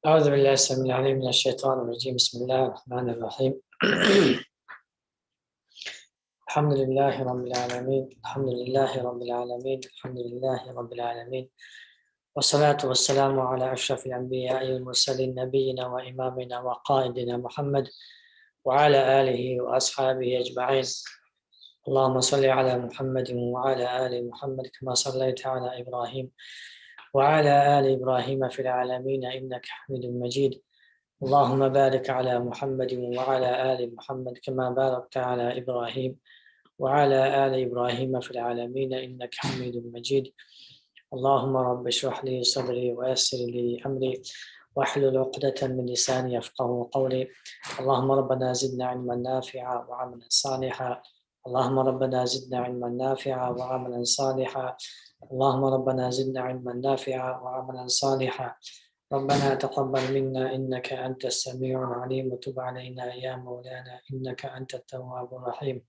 أعوذ بالله السميع العليم من الشيطان الرجيم. بسم الله الرحمن الرحيم. الحمد لله رب العالمين، الحمد لله رب العالمين، الحمد لله رب العالمين، والصلاة والسلام على أشرف الأنبياء والمرسلين، نبينا وإمامنا وقائدنا محمد وعلى آله وأصحابه أجمعين. اللهم صل على محمد وعلى آل محمد كما صليت على إبراهيم وعلى آل إبراهيم في العالمين إنك حميد مجيد. اللهم بارك على محمد وعلى آل محمد كما باركت على إبراهيم وعلى آل إبراهيم في العالمين إنك حميد مجيد. اللهم رب اشرح لي صدري ويسر لي أمري واحلل عقدة من لساني يفقهوا قولي. اللهم ربنا زدنا علما نافعا وعملا صالحا. اللهم ربنا زدنا علما نافعا وعملا صالحا. اللهم ربنا زدنا علما نافعا وعملا صالحا. ربنا تقبل منا إنك أنت السميع العليم وتب علينا يا مولانا إنك أنت التواب الرحيم.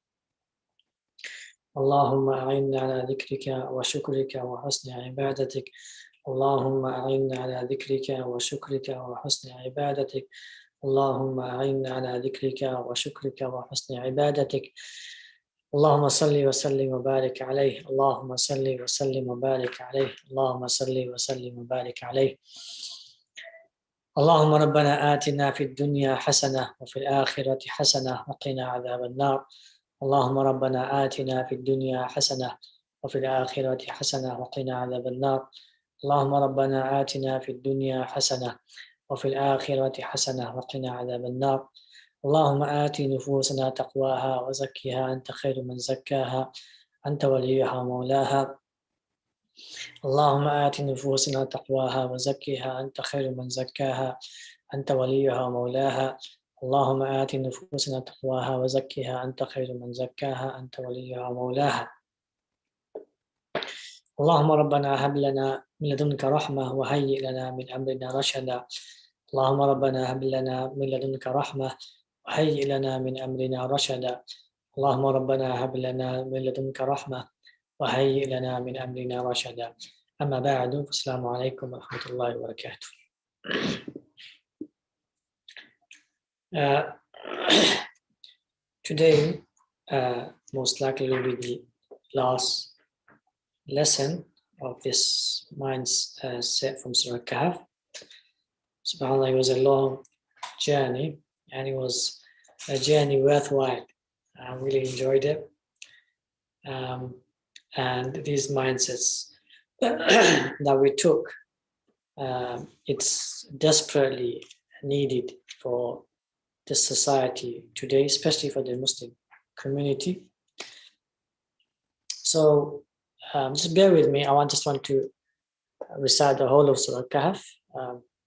اللهم أعنا على ذكرك وشكرك وحسن عبادتك. اللهم أعنا على ذكرك وشكرك وحسن عبادتك. اللهم أعنا على ذكرك وشكرك وحسن عبادتك. اللهم صل وسلم وبارك عليه. اللهم صل وسلم وبارك عليه. اللهم صل وسلم وبارك عليه. اللهم ربنا آتنا في الدنيا حسنة وفي الآخرة حسنة وقنا عذاب النار. اللهم ربنا آتنا في الدنيا حسنة وفي الآخرة حسنة وقنا عذاب النار. اللهم ربنا آتنا في الدنيا حسنة وفي الآخرة حسنة وقنا عذاب النار. اللهم آت نفوسنا تقواها وزكها أنت خير من زكاها أنت وليها ومولاها. اللهم آت نفوسنا تقواها وزكها أنت خير من زكاها أنت وليها ومولاها. اللهم آت نفوسنا تقواها وزكها أنت خير من زكاها أنت وليها ومولاها. اللهم ربنا هب لنا من لدنك رحمة وهيئ لنا من أمرنا رشدا. اللهم ربنا هب لنا من لدنك رحمة وهيئ لنا من أمرنا رشدا. اللهم ربنا هب لنا من لدنك رحمة وهيئ لنا من أمرنا رشدا. أما بعد، السلام عليكم ورحمة الله وبركاته. Today, most likely will be the last lesson of this mindset from Surah Al-Kahf. SubhanAllah, it was a long journey, and it was a journey worthwhile. I really enjoyed it. And these mindsets that we took, it's desperately needed for the society today, especially for the Muslim community. So just bear with me. I just want to recite the whole of Surah Al-Kahf.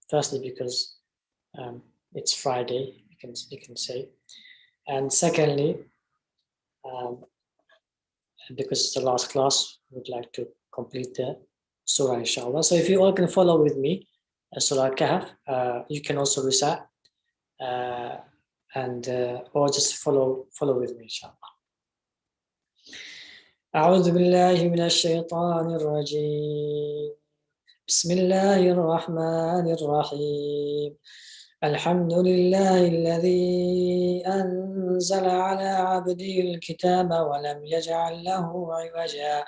Firstly, because it's Friday, you can say, and secondly, because it's the last class, we would like to complete the surah, inshallah. So if you all can follow with me, Surah Al-Kahf, you can also recite, or just follow with me, inshallah. أعوذ بالله من الشيطان الرجيم. بسم الله الرحمن الرحيم. الحمد لله الذي أنزل على عبده الكتاب ولم يجعل له عوجا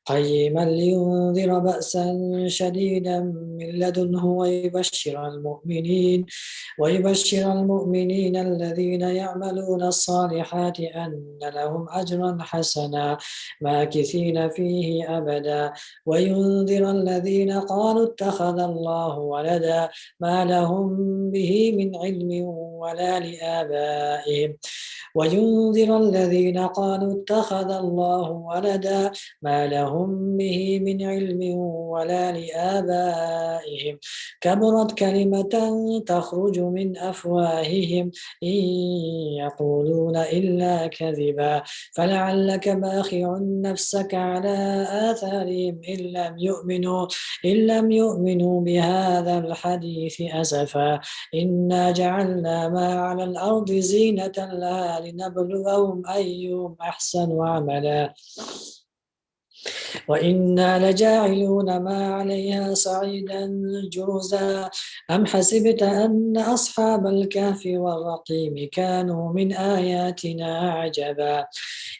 قيما لينذر بأسا شديدا من لدنه ويبشر المؤمنين الذين يعملون الصالحات أن لهم أجرا حسنا ماكثين فيه أبدا وينذر الذين قالوا اتخذ الله ولدا ما لهم به من علم ولا لآبائهم وينذر الذين قالوا اتخذ الله ولدا ما لهم به من علم ولا لآبائهم كبرت كلمة تخرج من أفواههم إن يقولون إلا كذبا فلعلك باخع نفسك على آثارهم إن لم يؤمنوا بهذا الحديث أسفا إنا جعلنا ما على الأرض زينة لها لنبلوهم أيهم أحسن عملا وإنا لجاعلون ما عليها صعيدا جرزا أم حسبت أن أصحاب الكهف والرقيم كانوا من آياتنا عجبا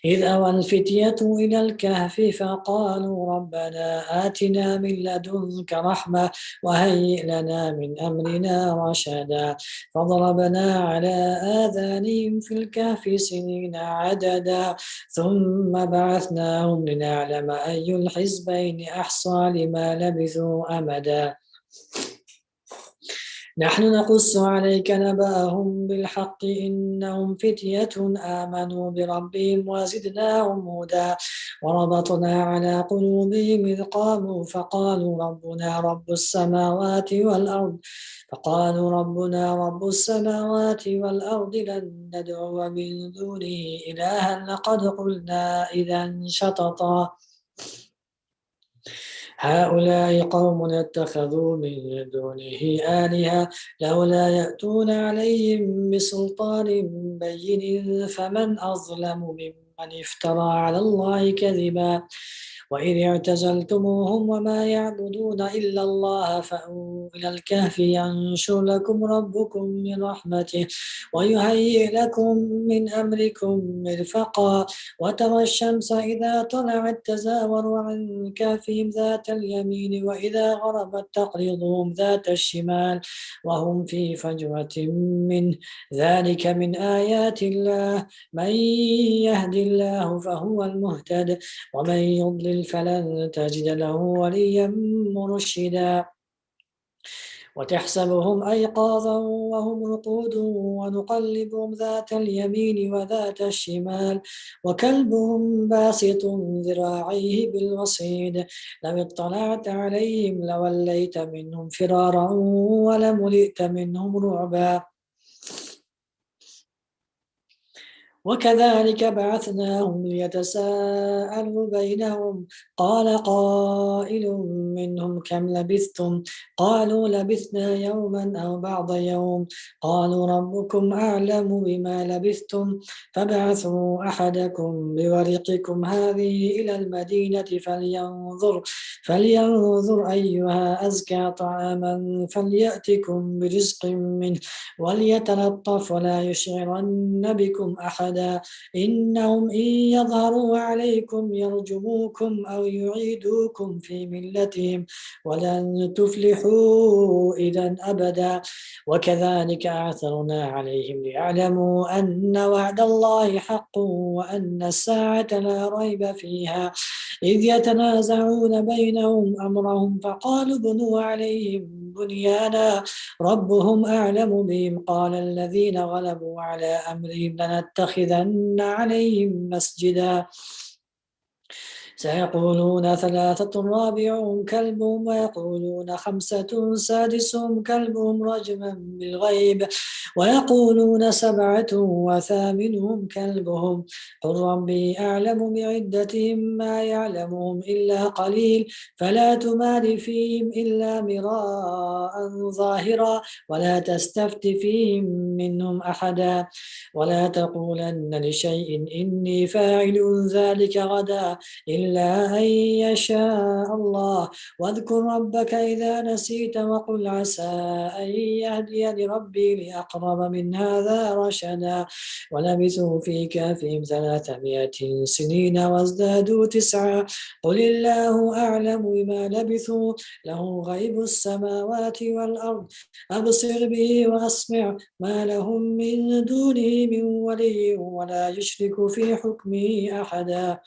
إذ أوى الفتية إلى الكهف فقالوا ربنا آتنا من لدنك رحمة وهيئ لنا من أمرنا رشدا فضربنا على آذانهم في الكهف سنين عددا ثم بعثناهم لنعلم أي الحزبين أحصى لما لبثوا أمدا نحن نقص عليك نبأهم بالحق إنهم فتية آمنوا بربهم وزدناهم هدى وربطنا على قلوبهم إذ قاموا فقالوا ربنا رب السماوات والأرض لن ندعو من دونه إلها لقد قلنا إذا شططا هؤلاء قوم اتخذوا من دونه آلهة لولا يأتون عليهم بسلطان بين فمن أظلم ممن افترى على الله كذبا وإذ اعتزلتموهم وما يعبدون إلا الله فأووا إلى الكهف ينشر لكم ربكم من رحمته ويهيئ لكم من أمركم مرفقا وترى الشمس إذا طلعت تزاور عن كهفهم ذات اليمين وإذا غربت تقرضهم ذات الشمال وهم في فجوة منه ذلك من آيات الله من يهد الله فهو المهتد ومن يضلل فلن تجد له وليا مرشدا وتحسبهم أيقاظا وهم رقود ونقلبهم ذات اليمين وذات الشمال وكلبهم باسط ذراعيه بالوصيد لو اطلعت عليهم لوليت منهم فرارا ولملئت منهم رعبا وكذلك بعثناهم ليتساءلوا بينهم قال قائل منهم كم لبثتم قالوا لبثنا يوما أو بعض يوم قالوا ربكم أعلم بما لبثتم فابعثوا أحدكم بورقكم هذه إلى المدينة فلينظر أيها أزكى طعاما فليأتكم برزق منه وليتلطف ولا يشعرن بكم أحدا إنهم إن يظهروا عليكم يرجموكم أو يعيدوكم في ملتهم ولن تفلحوا إذا أبدا وكذلك أعثرنا عليهم ليعلموا أن وعد الله حق وأن الساعة لا ريب فيها إذ يتنازعون بينهم أمرهم فقالوا بنوا عليهم بنيانا ربهم أعلم بهم قال الذين غلبوا على أمرهم لنتخذن عليهم مسجدا سيقولون ثلاثة رابعهم كلبهم ويقولون خمسة سادسهم كلبهم رجما بالغيب ويقولون سبعة وثامنهم كلبهم قل ربي أعلم بعدتهم ما يعلمهم إلا قليل فلا تمار فيهم إلا مراء ظاهرا ولا تستفت فيهم منهم أحدا ولا تقولن لشيء إني فاعل ذلك غدا إلا أن يشاء الله واذكر ربك إذا نسيت وقل عسى أن يهدي لربي لأقرب من هذا رشدا ولبثوا في كهفهم 300 سنين وازدادوا 9 قل الله أعلم بما لبثوا له غيب السماوات والأرض أبصر به وأسمع ما لهم من دونه من ولي ولا يشرك في حكمه أحدا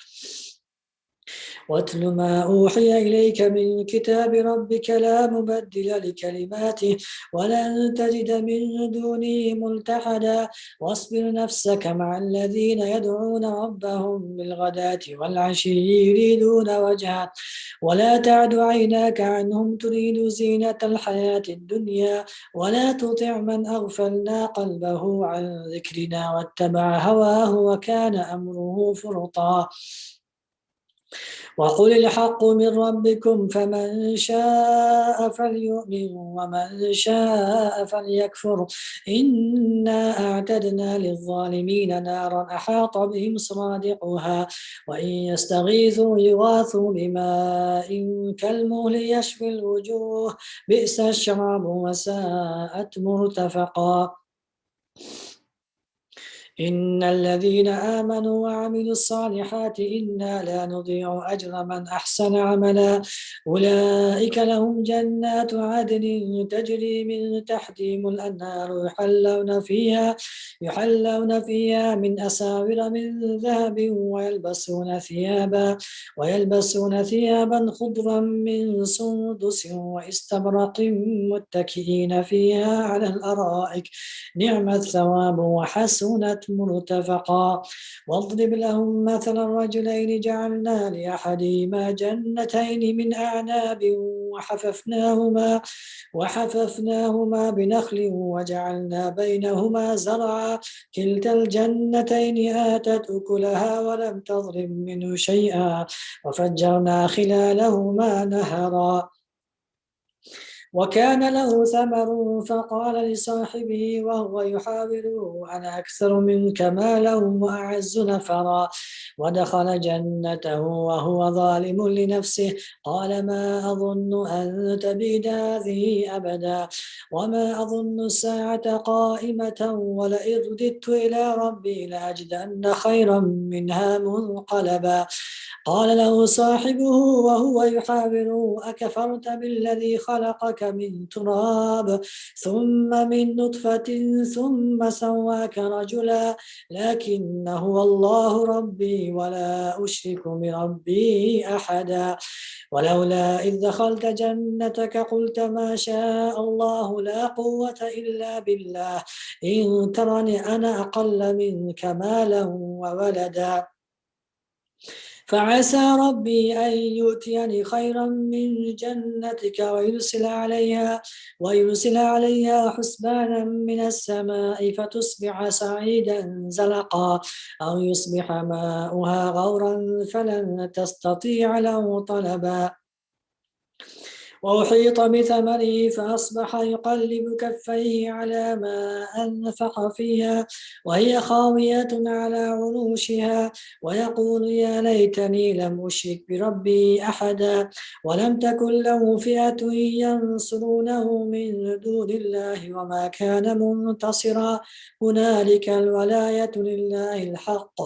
واتل ما أوحي إليك من كتاب ربك لا مبدل لكلماته ولن تجد من دونه ملتحدا واصبر نفسك مع الذين يدعون ربهم بالغداة والعشي يريدون وجهه ولا تعد عيناك عنهم تريد زينة الحياة الدنيا ولا تطع من أغفلنا قلبه عن ذكرنا واتبع هواه وكان أمره فرطا وقل الحق من ربكم فمن شاء فليؤمن ومن شاء فليكفر إنا أعتدنا للظالمين نارا أحاط بهم سرادقها وإن يستغيثوا يغاثوا بماء كالمهل يشوي الوجوه بئس الشراب وساءت مرتفقا إن الذين آمنوا وعملوا الصالحات إنا لا نضيع أجر من أحسن عملا أولئك لهم جنات عدن تجري من تحتهم الأنهار يحلون فيها من أساور من ذهب ويلبسون ثيابا خضرا من سندس واستبرق متكئين فيها على الأرائك نعم الثواب وحسنت مرتفقا واضرب لهم مثل الرجلين جعلنا لأحدهما جنتين من أعناب وحففناهما بنخل وجعلنا بينهما زرعا كلتا الجنتين آتت أكلها ولم تظلم منه شيئا وفجرنا خلالهما نهرا وكان له ثمر فقال لصاحبه وهو يحاوره أنا أكثر منك مالا وأعز نفرا ودخل جنته وهو ظالم لنفسه قال ما أظن أن تبيد هذه أبدا وما أظن الساعة قائمة ولئن رددت إلى ربي لأجدن خيرا منها منقلبا قال له صاحبه وهو يحاوره أكفرت بالذي خلقك من تراب ثم من نطفة ثم سواك رجلا لكن هو الله ربي ولا أشرك بربي أحدا ولولا إذ دخلت جنتك قلت ما شاء الله لا قوة إلا بالله إن ترني أنا أقل منك مالا وولدا فعسى ربي أن يؤتيني خيرا من جنتك ويرسل عليها حسبانا من السماء فتصبح صعيدا زلقا أو يصبح ماؤها غورا فلن تستطيع له طلبا وأحيط بثمره فأصبح يقلب كفيه على ما أنفق فيها وهي خاوية على عروشها ويقول يا ليتني لم أشرك بربي أحدا ولم تكن له فئة ينصرونه من دون الله وما كان منتصرا هنالك الولاية لله الحق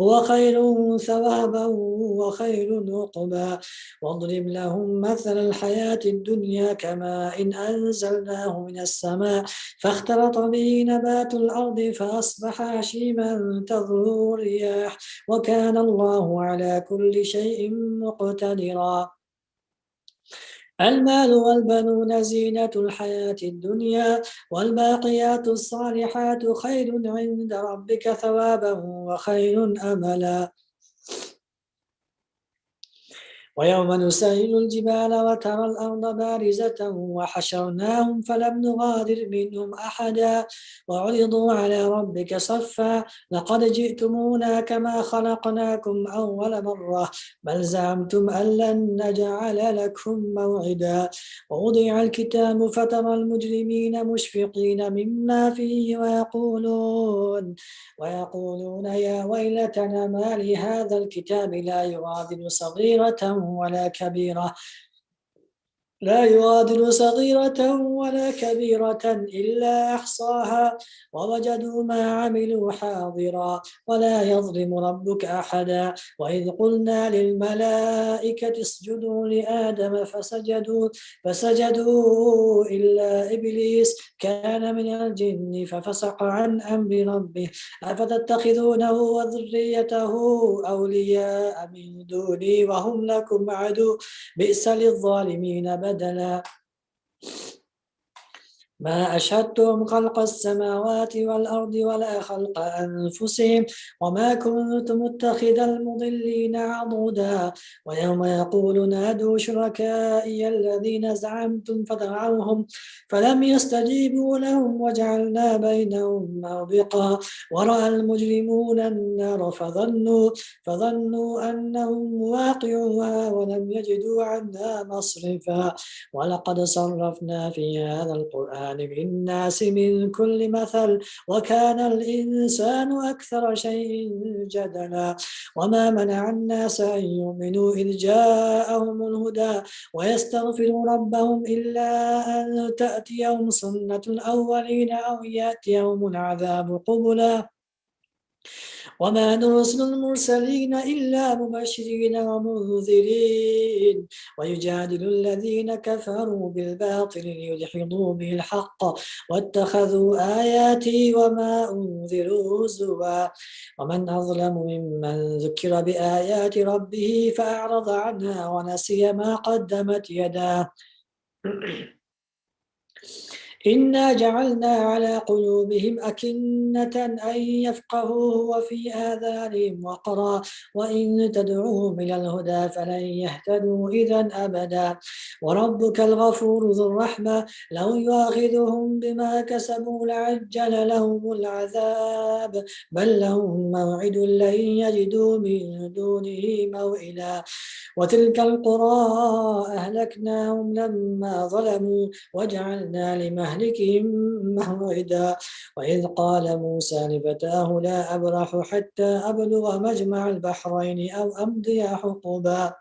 هو خير ثوابا وخير عقبا واضرب لهم مثل الحياة الدنيا كماء إن أنزلناه من السماء فاختلط به نبات الأرض فأصبح هشيما تذروه الرياح وكان الله على كل شيء مقتدرا المال والبنون زينة الحياة الدنيا والباقيات الصالحات خير عند ربك ثوابا وخير أملا ويوم نسير الجبال وترى الأرض بارزة وحشرناهم فلم نغادر منهم أحدا وعرضوا على ربك صفا لقد جئتمونا كما خلقناكم أول مرة بل زعمتم أن لن نجعل لكم موعدا ووضع الكتاب فترى المجرمين مشفقين مما فيه ويقولون يا ويلتنا ما لهذا الكتاب لا يغادر صغيرة ولا كبيرة إلا أحصاها ووجدوا ما عملوا حاضرا ولا يظلم ربك أحدا وإذ قلنا للملائكة اسجدوا لآدم فسجدوا إلا إبليس كان من الجن ففسق عن أمر ربه أفتتخذونه وذريته أولياء من دوني وهم لكم عدو بئس للظالمين بدلا ما أشهدتهم خلق السماوات والأرض ولا خلق أنفسهم وما كنت متخذ المضلين عضدا ويوم يقول نادوا شركائي الذين زعمتم فدعوهم فلم يستجيبوا لهم وجعلنا بينهم موبقا ورأى المجرمون النار فظنوا أنهم مواقعوها ولم يجدوا عنها مصرفا ولقد صرفنا في هذا القرآن للناس من كل مثل وكان الإنسان أكثر شيء جدلا وما منع الناس أن يؤمنوا إذ جاءهم الهدى ويستغفروا ربهم إلا أن تأتيهم سنة الأولين أو يأتيهم العذاب قبلا وما نرسل المرسلين إلا مبشرين ومنذرين ويجادل الذين كفروا بالباطل ليدحضوا به الحق واتخذوا آياتي وما أنذروا هزوا ومن أظلم ممن ذكر بآيات ربه فأعرض عنها ونسي ما قدمت يداه إنا جعلنا على قلوبهم أكنة أن يفقهوه وفي آذانهم وقرا وإن تدعوهم إلى الهدى فلن يهتدوا إذا أبدا وربك الغفور ذو الرحمة لو يؤاخذهم بما كسبوا لعجل لهم العذاب بل لهم موعد لن يجدوا من دونه موئلا وتلك القرى أهلكناهم لما ظلموا وجعلنا لمهلكهم موعدا وإذ قال موسى لفتاه لا أبرح حتى أبلغ مجمع البحرين أو أمضي حقبا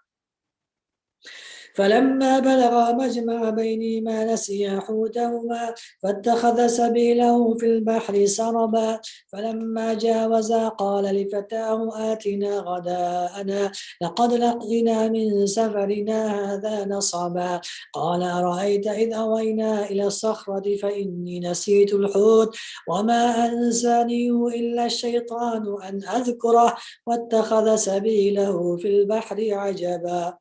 فلما بلغا مجمع بينهما نسيا حوتهما فاتخذ سبيله في البحر سربا فلما جاوزا قال لفتاه آتنا غداءنا لقد لقينا من سفرنا هذا نصبا قال أرأيت إذ أوينا إلى الصخرة فإني نسيت الحوت وما أنسانيه إلا الشيطان أن أذكره واتخذ سبيله في البحر عجبا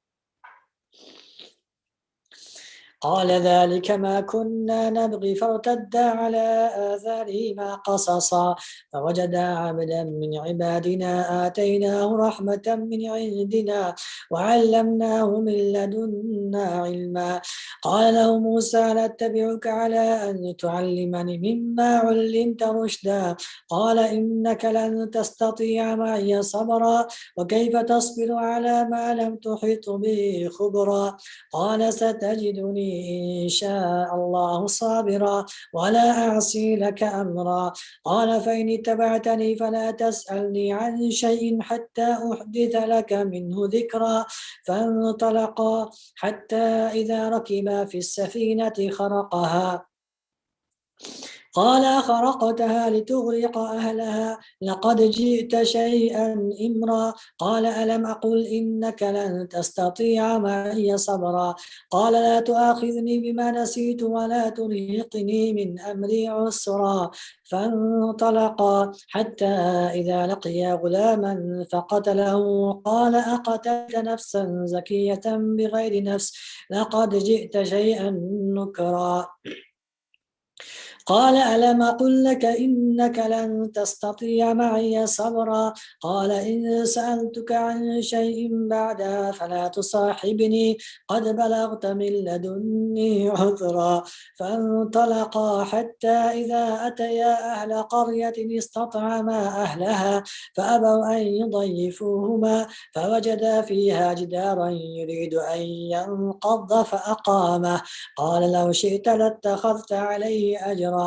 قال ذلك ما كنا نبغي فارتدا على آثارهما قصصا فوجدا عبدا من عبادنا آتيناه رحمة من عندنا وعلمناه من لدنا علما قال له موسى لاتبعك على أن تعلمني مما علمت رشدا قال إنك لن تستطيع معي صبرا وكيف تصبر على ما لم تحط به خبرا قال ستجدني إن شاء الله صابرا ولا أعصي لك أمرا قال فإن اتبعتني فلا تسألني عن شيء حتى أحدث لك منه ذكرا فانطلقا حتى إذا ركبا في السفينة خرقها قال أخرقتها لتغرق أهلها لقد جئت شيئا إمرا قال ألم أقل إنك لن تستطيع معي صبرا قال لا تؤاخذني بما نسيت ولا ترهقني من أمري عسرا فانطلقا حتى إذا لقيا غلاما فقتله قال أقتلت نفسا زكية بغير نفس لقد جئت شيئا نكرا قال ألم أقل لك إنك لن تستطيع معي صبرا قال إن سألتك عن شيء بعدها فلا تصاحبني قد بلغت من لدني عذرا فانطلقا حتى إذا أتيا أهل قرية استطعما أهلها فأبوا أن يضيفوهما فوجدا فيها جدارا يريد أن ينقض فأقامه قال لو شئت لاتخذت عليه أجرا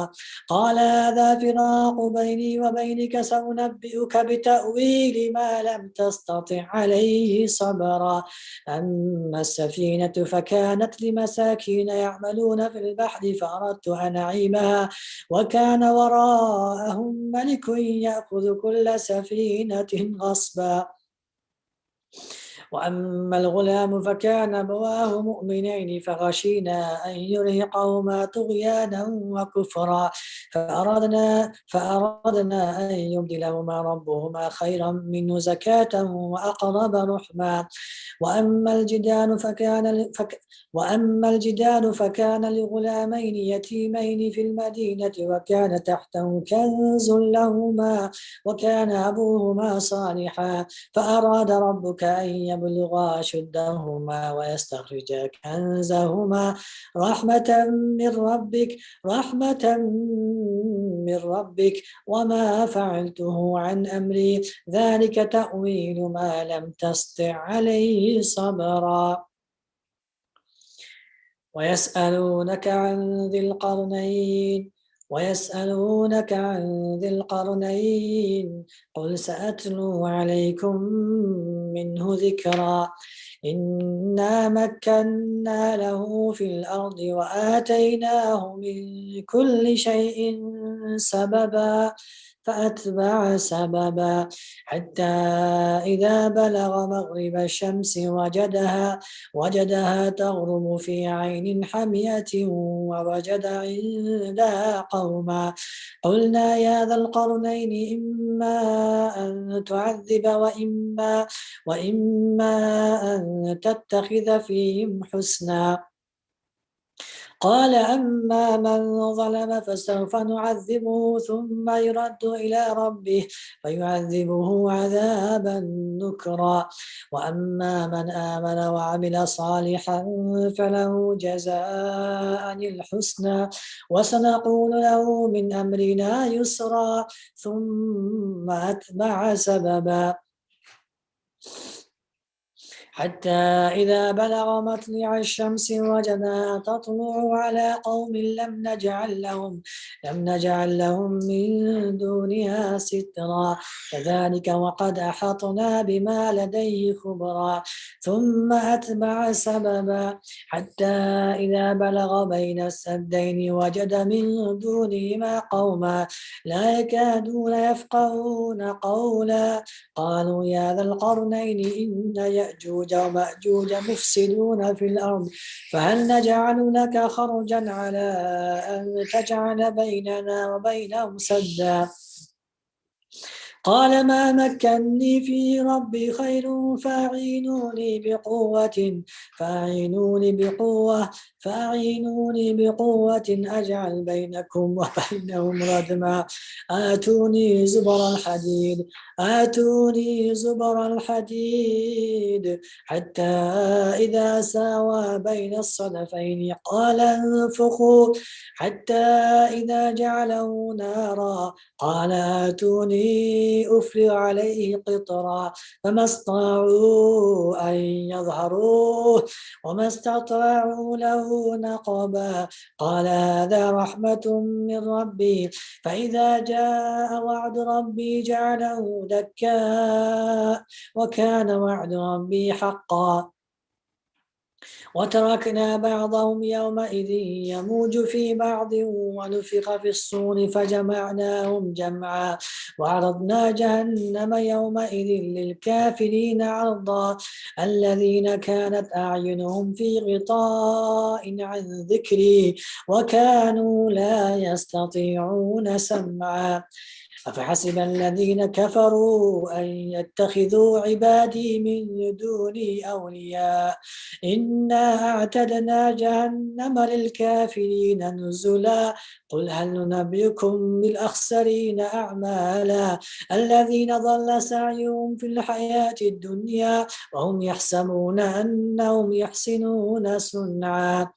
قال هذا فراق بيني وبينك سأنبئك بتأويل ما لم تستطع عليه صبرا أما السفينة فكانت لمساكين يعملون في البحر فأردت أن أعيبها وكان وراءهم ملك يأخذ كل سفينة غصبا وأما الغلام فكان أبواه مؤمنين فخشينا أن يرهقهما طغيانا وكفرا فأردنا أن يبدلهما ربهما خيرا منه زكاة وأقرب رحما. وأما الجدار فكان لغلامين يتيمين في المدينة وكان تحته كنز لهما وكان أبوهما صالحا فأراد ربك أن يبلغا أشدهما ويستخرجا كنزهما رحمة من ربك وما فعلته عن أمري ذلك تأويل ما لم تسطع عليه صبرا. ويسألونك عن ذي القرنين قل سأتلو عليكم منه ذكرا. إنا مكنا له في الأرض وآتيناه من كل شيء سببا فأتبع سببا حتى إذا بلغ مغرب الشمس وجدها تغرب في عين حمية ووجد عندها قوما قلنا يا ذا القرنين إما أن تعذب وإما أن تتخذ فيهم حسنا. قال أما من ظلم فسوف نعذبه ثم يرد إلى ربه فيعذبه عذابا نكرا. وأما من آمن وعمل صالحا فله جزاء الحسنى وسنقول له من أمرنا يسرا ثم أتبع سببا حتى إذا بلغ مطلع الشمس وجدها تطلع على قوم لم نجعل لهم من دونها سترا كذلك وقد أحطنا بما لديه خبرا. ثم أتبع سببا حتى إذا بلغ بين السدين وجد من دونهما قوما لا يكادون يفقهون قولا قالوا يا ذا القرنين إن يأجوج ومأجوج مفسدون في الأرض فهل نجعل لك خرجا على أن تجعل بيننا وبينهم سدا قال ما مكني في ربي خير فأعينوني بقوة أجعل بينكم وبينهم ردما آتوني زبر الحديد حتى إذا ساوى بين الصدفين قال انفخوا حتى إذا جعله نارا قال آتوني أفرغ عليه قطرا فما استطاعوا أن يظهروه وما استطاعوا له نقبا قال هذا رحمة من ربي فإذا جاء وعد ربي جعله دكا وكان وعد ربي حقا وتركنا بعضهم يومئذ يموج في بعض ونفخ في الصور فجمعناهم جمعا وعرضنا جهنم يومئذ للكافرين عرضا الذين كانت أعينهم في غطاء عن ذكري وكانوا لا يستطيعون سمعا أفحسب الذين كفروا أن يتخذوا عبادي من دوني أولياء إنا أعتدنا جهنم للكافرين نزلا قل هل ننبئكم بالأخسرين أعمالا الذين ضل سعيهم في الحياة الدنيا وهم يحسبون أنهم يحسنون صنعا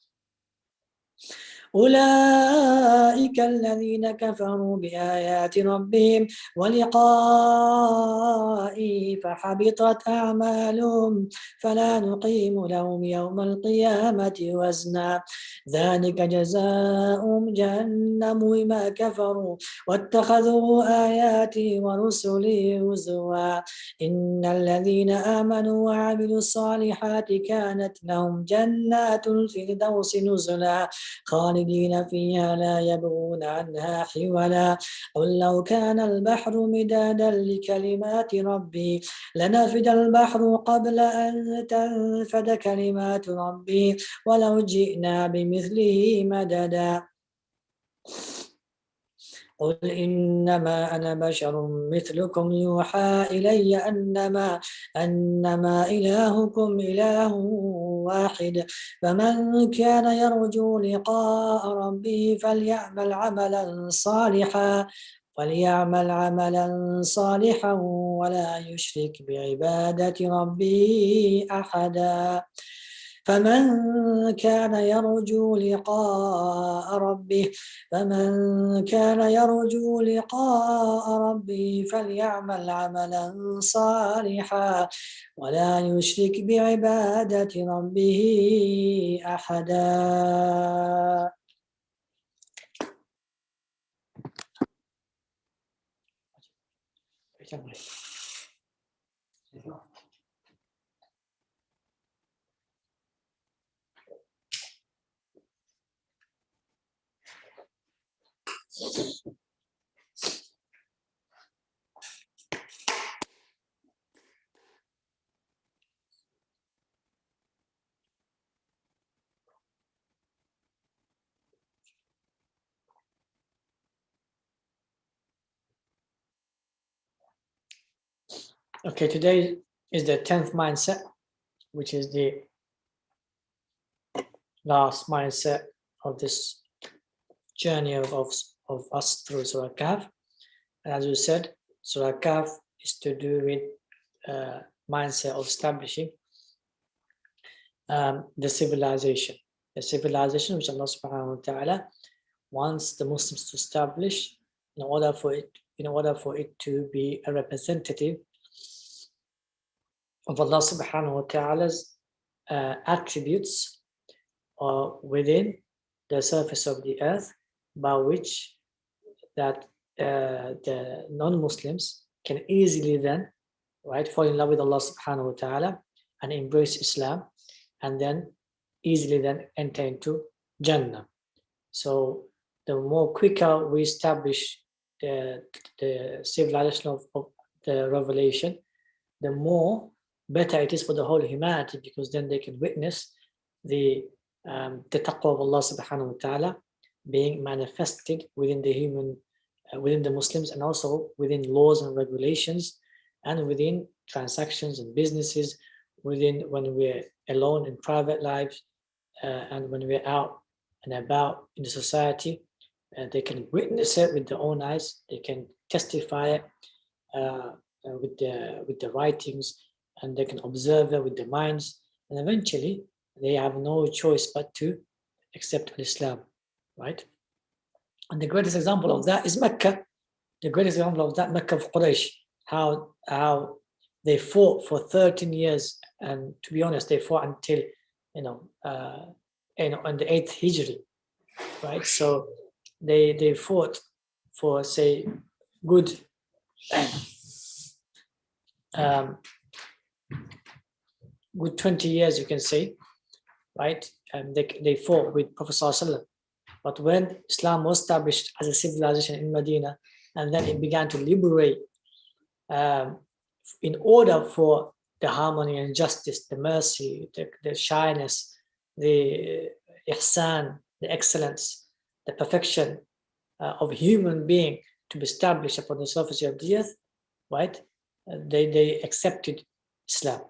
أولئك الذين كفروا بآيات ربهم ولقائه فحبطت أعمالهم فلا نقيم لهم يوم القيامة وزنا ذلك جزاؤهم جهنم بما كفروا واتخذوا آياتي ورسلي هزوا إن الذين آمنوا وعملوا الصالحات كانت لهم جنات الفردوس نزلا خالدين خالدين فيها لا يبغون عنها حولا قل لو كان البحر مدادا لكلمات ربي لنفد البحر قبل أن تنفد كلمات ربي ولو جئنا بمثله مددا قل إنما أنا بشر مثلكم يوحى إلي أنما إلهكم إله واحد فمن كان يرجو لقاء ربه فليعمل عملا صالحا ولا يشرك بعبادة ربه أحدا فمن كان يرجو لقاء ربه فليعمل عملا صالحا ولا يشرك بعبادة ربه أحدا. Okay, today is the 10th mindset, which is the last mindset of this journey of us through Surah Al-Kahf. And as we said, Surah Al-Kahf is to do with mindset of establishing the civilization which Allah subhanahu wa ta'ala wants the Muslims to establish in order for it to be a representative of Allah subhanahu wa ta'ala's attributes within the surface of the earth, by which that the non-Muslims can easily then fall in love with Allah subhanahu wa ta'ala and embrace Islam, and then easily then enter into Jannah. So the more quicker we establish the civilization of the revelation, the more better it is for the whole humanity, because then they can witness the taqwa of Allah subhanahu wa ta'ala being manifested within the Muslims, and also within laws and regulations, and within transactions and businesses, within when we're alone in private lives, and when we're out and about in the society. They can witness it with their own eyes. They can testify it with the writings, and they can observe it with their minds, and eventually they have no choice but to accept Islam, right? And the greatest example of that is Mecca. The greatest example of that, Mecca of Quraysh, how they fought for 13 years, and to be honest, they fought until on the 8th Hijri, right? So they fought for, say, good 20 years, you can say, right? And they fought with Prophet ﷺ. But when Islam was established as a civilization in Medina, and then it began to liberate, in order for the harmony and justice, the mercy, the shyness, the ihsan, the excellence, the perfection of human being to be established upon the surface of the earth, right? They accepted Islam,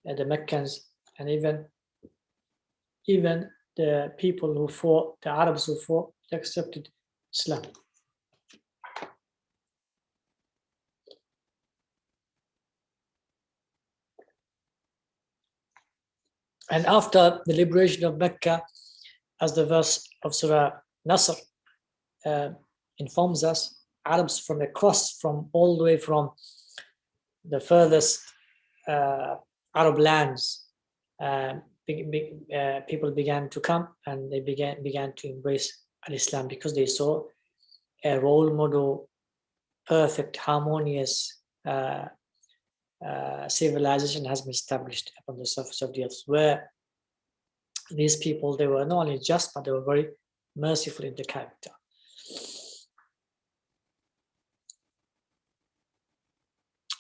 the Meccans, and even the people who fought, the Arabs who fought, they accepted Islam. And after the liberation of Mecca, as the verse of Surah Nasr informs us, Arabs from across, from all the way from the furthest Arab lands, people began to come, and they began to embrace Islam, because they saw a role model, perfect, harmonious civilization has been established upon the surface of the earth, where these people, they were not only just, but they were very merciful in the character.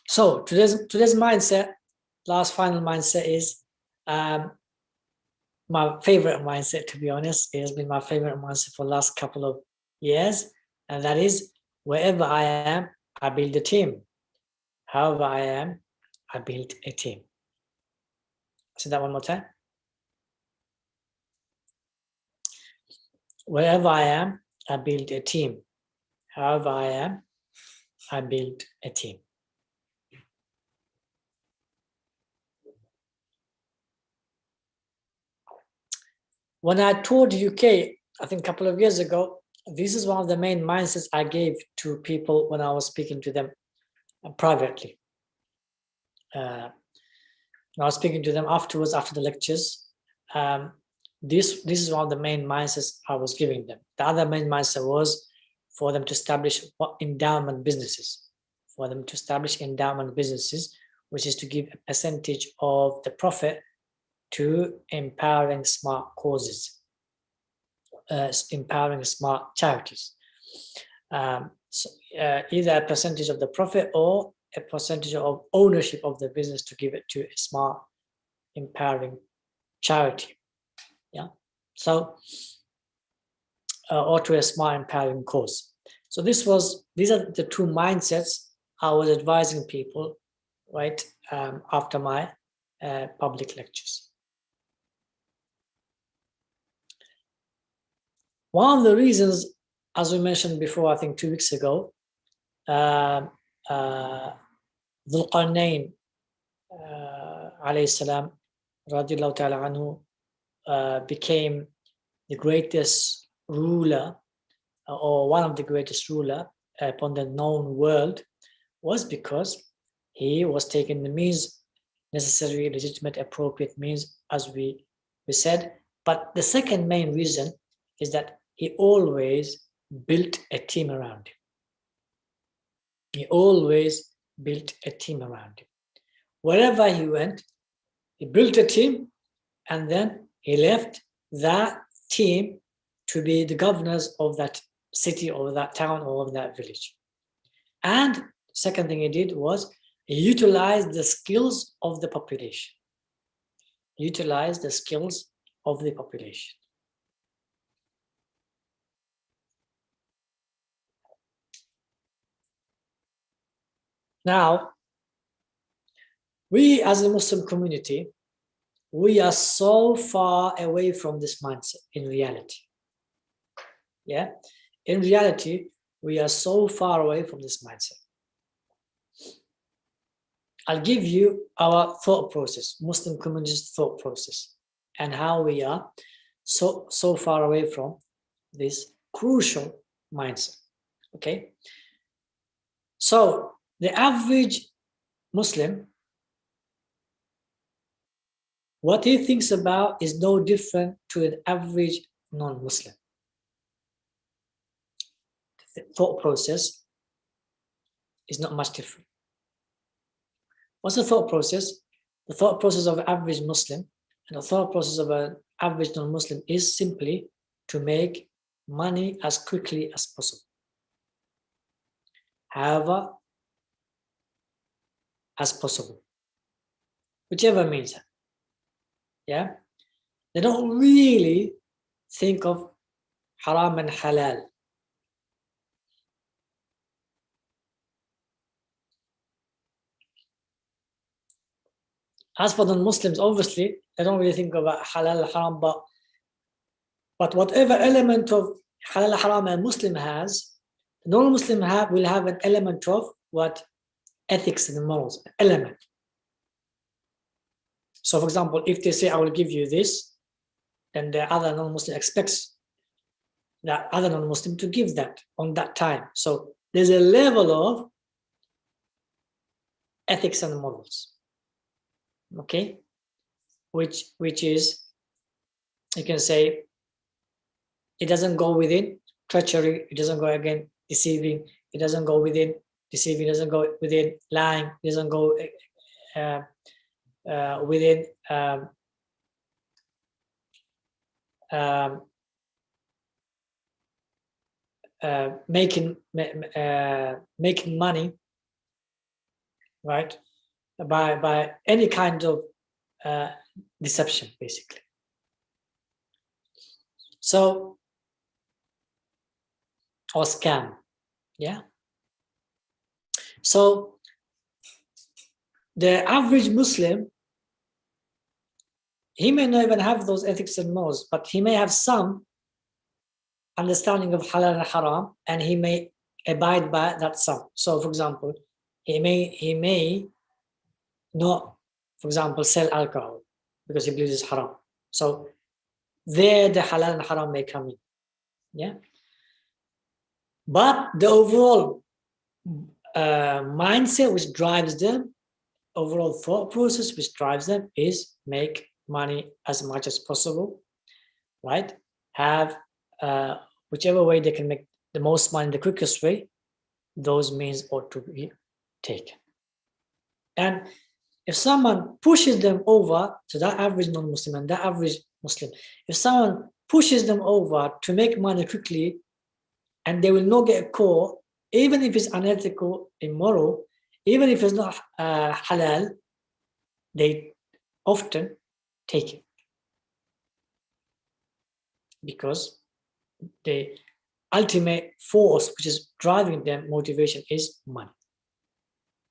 So today's mindset, last final mindset is my favorite mindset, to be honest. It has been my favorite mindset for the last couple of years, and that is, wherever I am, I build a team. However I am, I build a team. Say that one more time. Wherever I am, I build a team. However I am, I build a team. When I toured UK, I think a couple of years ago, this is one of the main mindsets I gave to people when I was speaking to them privately. When I was speaking to them afterwards, after the lectures, this is one of the main mindsets I was giving them. The other main mindset was for them to establish endowment businesses. For them to establish endowment businesses, which is to give a percentage of the profit to empowering smart causes, empowering smart charities. Either a percentage of the profit or a percentage of ownership of the business to give it to a smart, empowering charity. Yeah. So, or to a smart, empowering cause. So these are the two mindsets I was advising people, right, after my public lectures. One of the reasons, as we mentioned before, I think 2 weeks ago, Dhul Qarnayn, alayhi salam, radiallahu ta'ala anhu, became the greatest ruler, or one of the greatest ruler upon the known world, was because he was taking the means, necessary, legitimate, appropriate means, as we said. But the second main reason is that he always built a team around him. He always built a team around him. Wherever he went, he built a team, and then he left that team to be the governors of that city or that town or of that village. And second thing he did was he utilized the skills of the population. Utilize the skills of the population. Now, we as a Muslim community, we are so far away from this mindset in reality. Yeah, in reality, we are so far away from this mindset. I'll give you our thought process, Muslim community's thought process, and how we are so far away from this crucial mindset. Okay, so the average Muslim, what he thinks about is no different to an average non-Muslim. The thought process is not much different. What's the thought process? The thought process of an average Muslim and the thought process of an average non-Muslim is simply to make money as quickly as possible. However, as possible. Whichever means. Yeah? They don't really think of haram and halal. As for the Muslims, obviously, they don't really think about halal, haram, but whatever element of halal, haram a Muslim has, the non-Muslim will have an element of what? Ethics and morals, element. So, for example, if they say, I will give you this, then the other non-Muslim expects that other non-Muslim to give that on that time. So there's a level of ethics and morals, okay, which is, you can say, it doesn't go within treachery, it doesn't go again deceiving, it doesn't go within deceiving, it doesn't go within lying, it doesn't go within making money, right, by any kind of deception, basically. So, or scam, yeah. So the average Muslim, he may not even have those ethics and morals, but he may have some understanding of halal and haram, and he may abide by that some. So, for example, he may not, for example, sell alcohol because he believes it's haram. So there the halal and haram may come in. Yeah. But the overall mindset which drives them, overall thought process which drives them is make money as much as possible, right? Have whichever way they can make the most money the quickest way, those means ought to be taken. And if someone pushes them over, to that average non-Muslim and that average Muslim, if someone pushes them over to make money quickly and they will not get caught, even if it's unethical, immoral, even if it's not halal, they often take it. Because the ultimate force which is driving them, motivation, is money.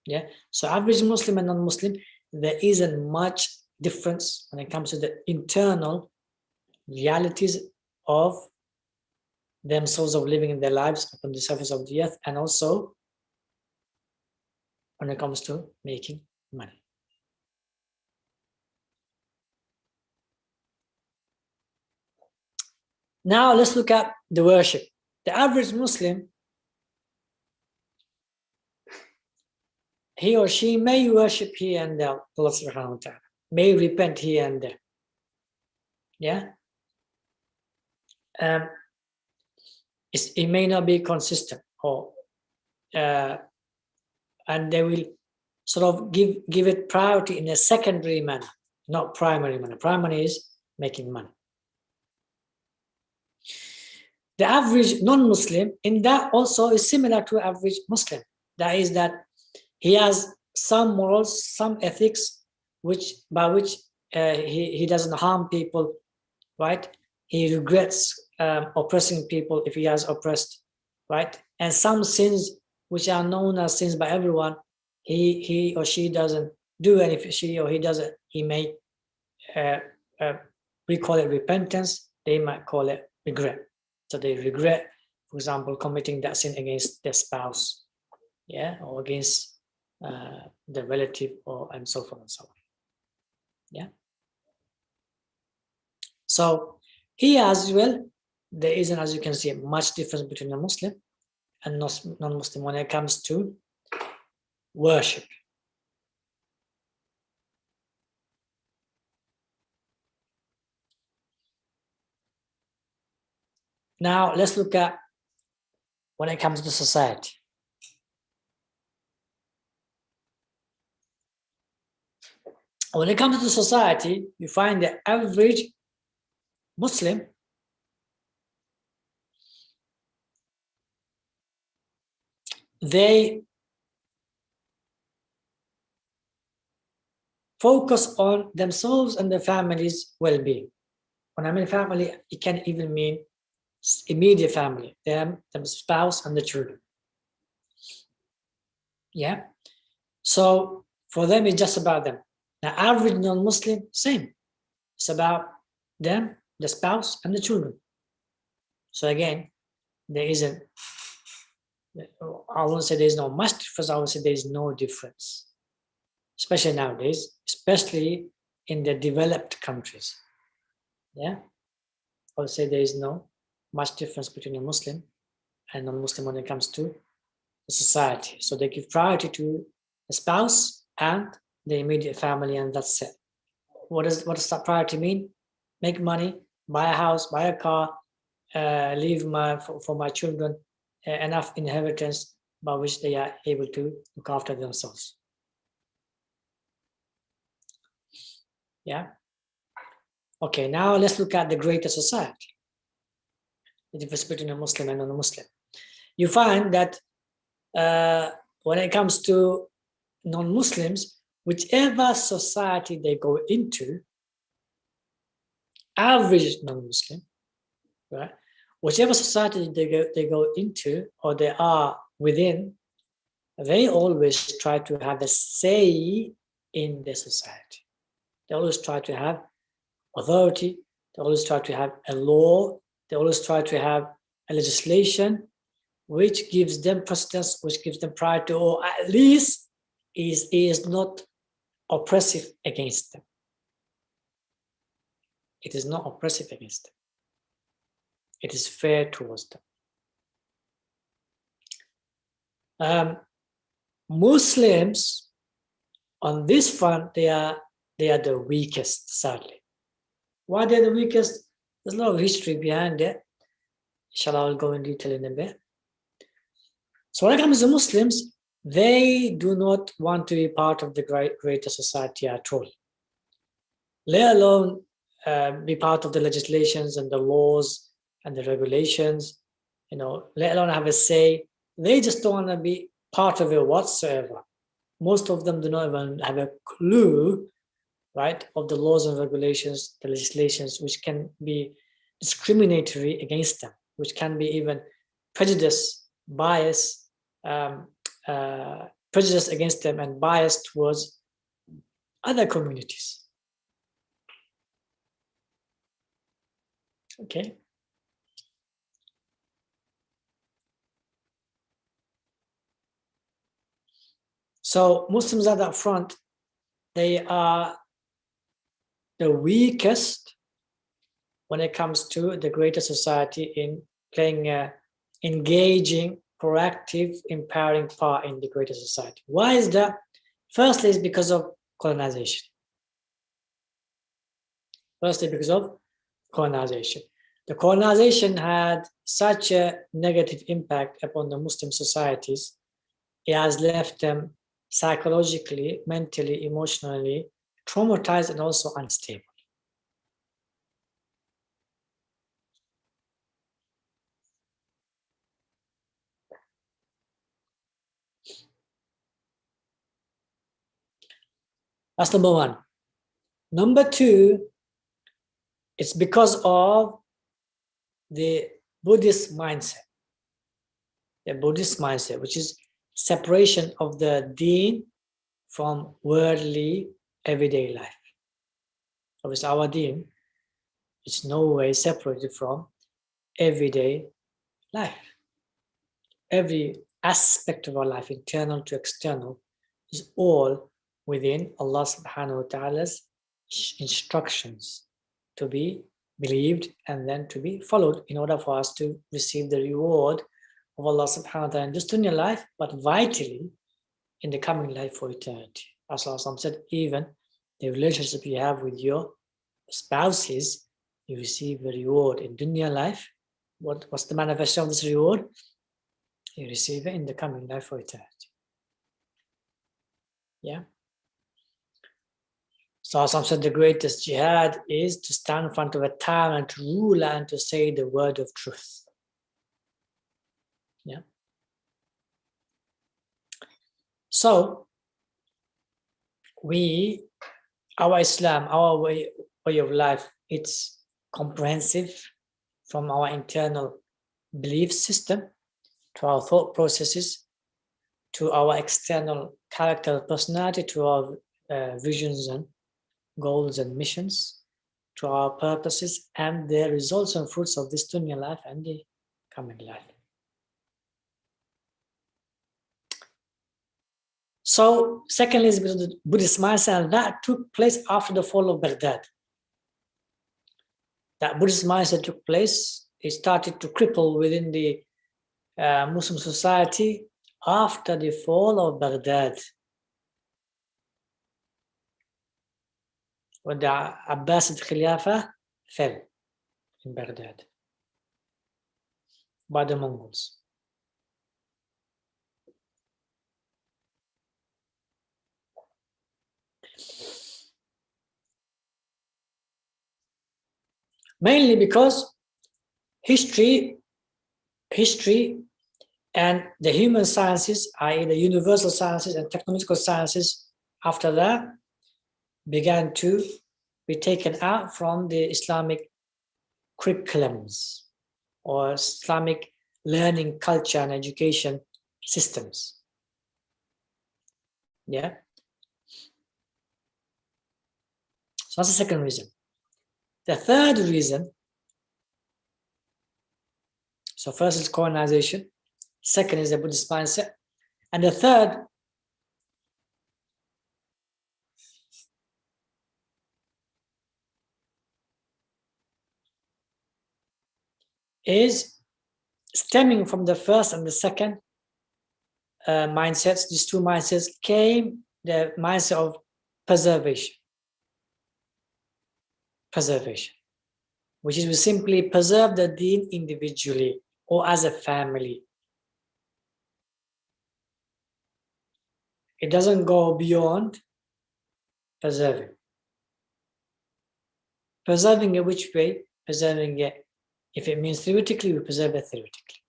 Yeah. So average Muslim and non-Muslim, there isn't much difference when it comes to the internal realities of themselves, of living in their lives upon the surface of the earth, and also when it comes to making money. Now let's look at the worship. The average Muslim, he or she may worship here and there, Allah subhanahu wa ta'ala, may repent here and there. Yeah. It may not be consistent, or and they will sort of give it priority in a secondary manner, not primary manner. Primary is making money. The average non-Muslim in that also is similar to average Muslim. That is that he has some morals, some ethics, by which he doesn't harm people, right? He regrets oppressing people if he has oppressed, right? And some sins which are known as sins by everyone, he or she doesn't do, and if she or he doesn't, he may we call it repentance, they might call it regret. So they regret, for example, committing that sin against their spouse, yeah, or against the relative, or and so forth and so on. Yeah. So here as well, there isn't, as you can see, much difference between a Muslim and non-Muslim when it comes to worship. Now let's look at when it comes to society. When it comes to society, you find the average Muslim they focus on themselves and their family's well-being. When I mean family, it can even mean immediate family, them, spouse, and the children. Yeah. So for them, it's just about them. Now, average non-Muslim, same. It's about them, the spouse, and the children. So again, there isn't, I won't say there's no much difference, I would say there's no difference. Especially nowadays, especially in the developed countries. Yeah. I would say there is no much difference between a Muslim and non-Muslim when it comes to the society. So they give priority to the spouse and the immediate family, and that's it. What does that priority mean? Make money, buy a house, buy a car, leave for my children enough inheritance by which they are able to look after themselves. Yeah. Okay, now let's look at the greater society. The difference between a Muslim and non-Muslim. you find that when it comes to non-Muslims, whichever society they go into, average non-Muslim, right? Whichever society they go into or they are within, they always try to have a say in the society. They always try to have authority. They always try to have a law. They always try to have a legislation which gives them precedence, which gives them priority, or at least is not oppressive against them. It is not oppressive against them. It is fair towards them. Muslims, on this front, they are the weakest, sadly. Why they're the weakest? There's a lot of history behind it. Inshallah, I'll go in detail in a bit. So when it comes to Muslims, they do not want to be part of the greater society at all, let alone be part of the legislations and the laws and the regulations, let alone have a say. They just don't want to be part of it whatsoever. Most of them do not even have a clue, right, of the laws and regulations, the legislations, which can be discriminatory against them, which can be even prejudice against them and bias towards other communities. Okay. So Muslims at that front, they are the weakest when it comes to the greater society in playing a engaging, proactive, empowering part in the greater society. Why is that? Firstly, it's because of colonization. The colonization had such a negative impact upon the Muslim societies. It has left them psychologically, mentally, emotionally traumatized and also unstable. That's number one. Number two, it's because of the Buddhist mindset. The Buddhist mindset, which is separation of the deen from worldly everyday life. Obviously, our deen is no way separated from everyday life. Every aspect of our life, internal to external, is all within Allah subhanahu wa ta'ala's instructions to be believed and then to be followed in order for us to receive the reward of Allah subhanahu wa ta'ala in this dunya life, but vitally in the coming life for eternity. As Allah said, even the relationship you have with your spouses, you receive a reward in dunya life. What's the manifestation of this reward? You receive it in the coming life for eternity. Yeah. So some said the greatest jihad is to stand in front of a tyrant ruler and to say the word of truth. Yeah. So our Islam, our way of life, it's comprehensive from our internal belief system to our thought processes, to our external character, personality, to our visions and goals and missions, to our purposes and the results and fruits of this dunya life and the coming life. So, secondly, is because of the Buddhist mindset, and that took place after the fall of Baghdad. That Buddhist mindset took place. It started to cripple within the Muslim society after the fall of Baghdad, when the Abbasid Khilafah fell in Baghdad by the Mongols. Mainly because history And the human sciences, i.e. the universal sciences and technological sciences, after that, began to be taken out from the Islamic curriculums or Islamic learning culture and education systems. Yeah. So that's the second reason. The third reason, so first is colonization, second is the Buddhist mindset, and the third is stemming from the first and the second mindsets. These two mindsets came the mindset of preservation, which is we simply preserve the deen individually or as a family. It doesn't go beyond preserving. Preserving it which way? Preserving it, if it means theoretically, we preserve it theoretically.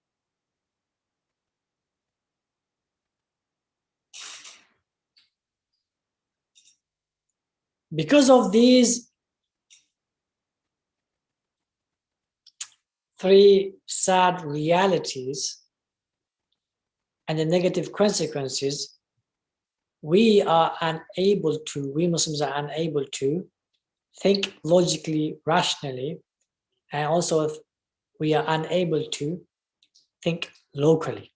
Because of these three sad realities and the negative consequences, we Muslims are unable to think logically, rationally, and also we are unable to think locally.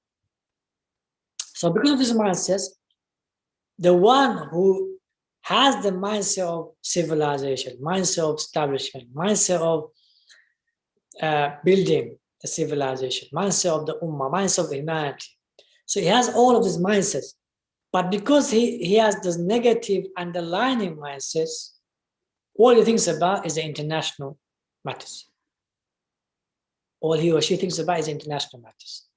So because of this mindset, the one who has the mindset of civilization, mindset of establishment, mindset of building the civilization, mindset of the ummah, mindset of humanity. So he has all of these mindsets, but because he has this negative underlying mindsets, all he thinks about is the international matters. All he or she thinks about is international matters,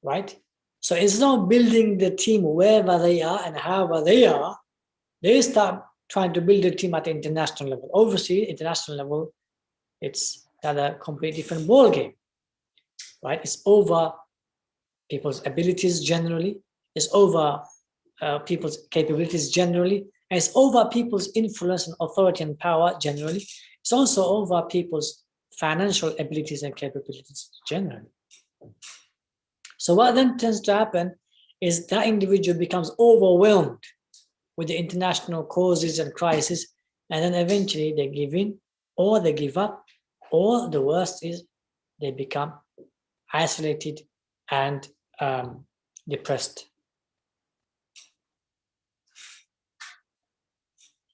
right? So instead of building the team wherever they are and however they are, they start trying to build a team at the international level. Obviously, international level, it's a completely different ball game, right? It's over people's abilities generally. It's over people's capabilities generally. And it's over people's influence and authority and power generally. It's also over people's financial abilities and capabilities generally. So what then tends to happen is that individual becomes overwhelmed with the international causes and crises, and then eventually they give in or they give up, or the worst is they become isolated and depressed.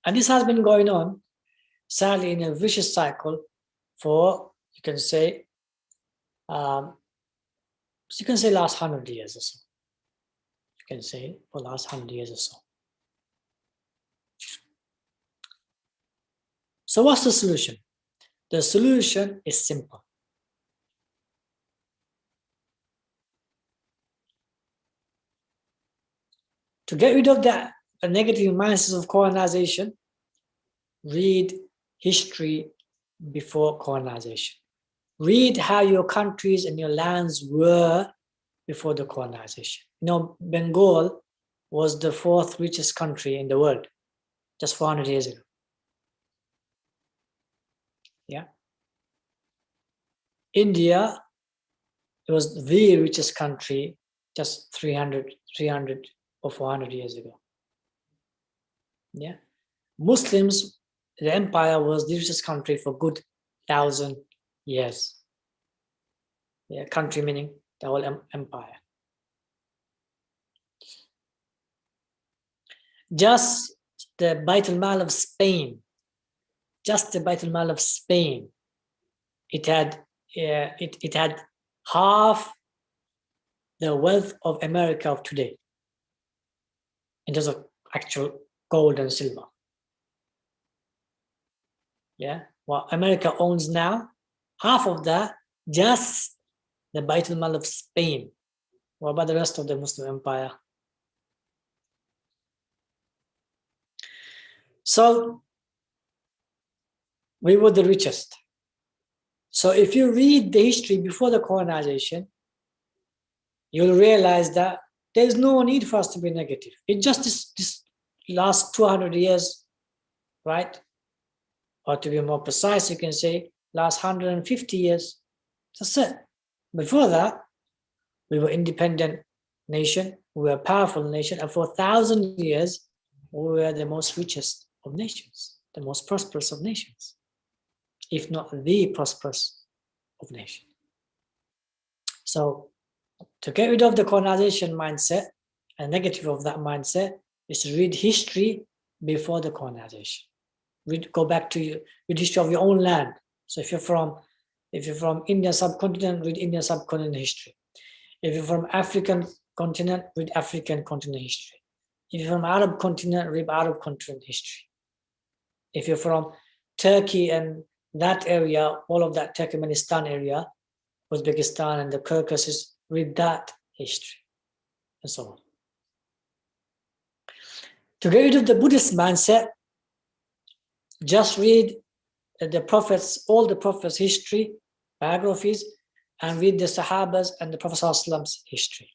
And this has been going on, sadly, in a vicious cycle for, you can say last 100 years or so. You can say for last 100 years or so. So what's the solution? The solution is simple. To get rid of that negative mindsets of colonization, read history before colonization. Read how your countries and your lands were before the colonization. You know, Bengal was the fourth richest country in the world just 400 years ago. Yeah. India, it was the richest country just 300 or 400 years ago. Yeah. Muslims, the empire was the richest country for good 1,000 years. Yeah, country meaning the whole empire. Just the Bait al-Mal of Spain, it had half the wealth of America of today in terms of actual gold and silver. Yeah, what America owns now, half of that, just the Bait al-Mal of Spain. What about the rest of the Muslim empire? So we were the richest. So if you read the history before the colonization, you'll realize that there's no need for us to be negative. It just this last 200 years, right? Or to be more precise, you can say last 150 years. That's it. Before that, we were independent nation, we were a powerful nation, and for 1,000 years, we were the most richest of nations, the most prosperous of nations, if not the prosperous of nations. So to get rid of the colonization mindset, a negative of that mindset, is to read history before the colonization. Go back to read history of your own land. So if you're from Indian subcontinent, read Indian subcontinent history. If you're from African continent, read African continent history. If you're from Arab continent, read Arab continent history. If you're from Turkey and that area, all of that Turkmenistan area, Uzbekistan and the Caucasus, read that history, and so on. To get rid of the Buddhist mindset, just read the prophets, all the prophets' history, biographies, and read the Sahabas and the Prophet ﷺ's history.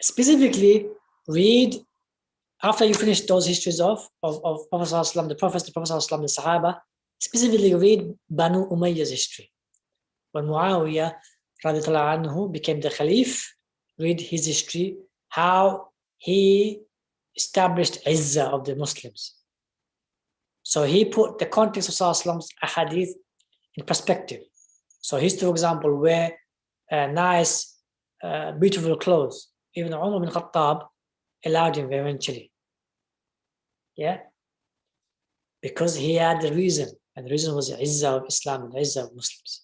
Specifically, read, after you finish those histories of Prophet ﷺ, the prophets, the Prophet ﷺ, the Sahaba, specifically read Banu Umayyah's history. When Muawiyah radiallahu anhu became the Khalif, read his history, how he established Izzah of the Muslims. So he put the context of Prophet's ahadith in perspective. So he used to, for example, wear nice, beautiful clothes. Even Umar bin Khattab allowed him eventually. Yeah? Because he had the reason, and the reason was the Izzah of Islam and the Izzah of Muslims.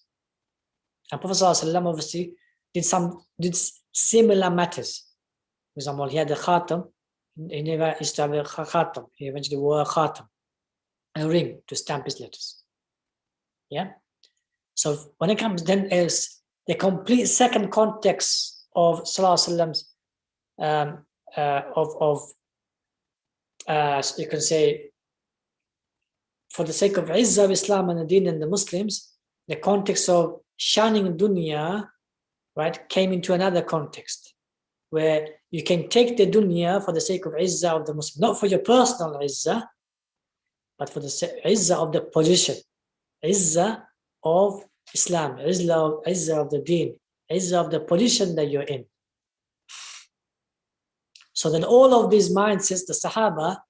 And Prophet ﷺ obviously did similar matters. For example, he had the khatam. He never used to have a khatam. He eventually wore a khatam, a ring to stamp his letters. Yeah. So when it comes then is the complete second context of Sallallahu Alaihi Wasallam's you can say, for the sake of Izzah of Islam and the Deen and the Muslims, the context of shunning dunya, right, came into another context where you can take the dunya for the sake of Izzah of the Muslim, not for your personal Izzah, but for the Izzah of the position, Izzah of Islam, Izzah of the Deen, Izzah of the position that you're in. So then all of these mindsets, the Sahaba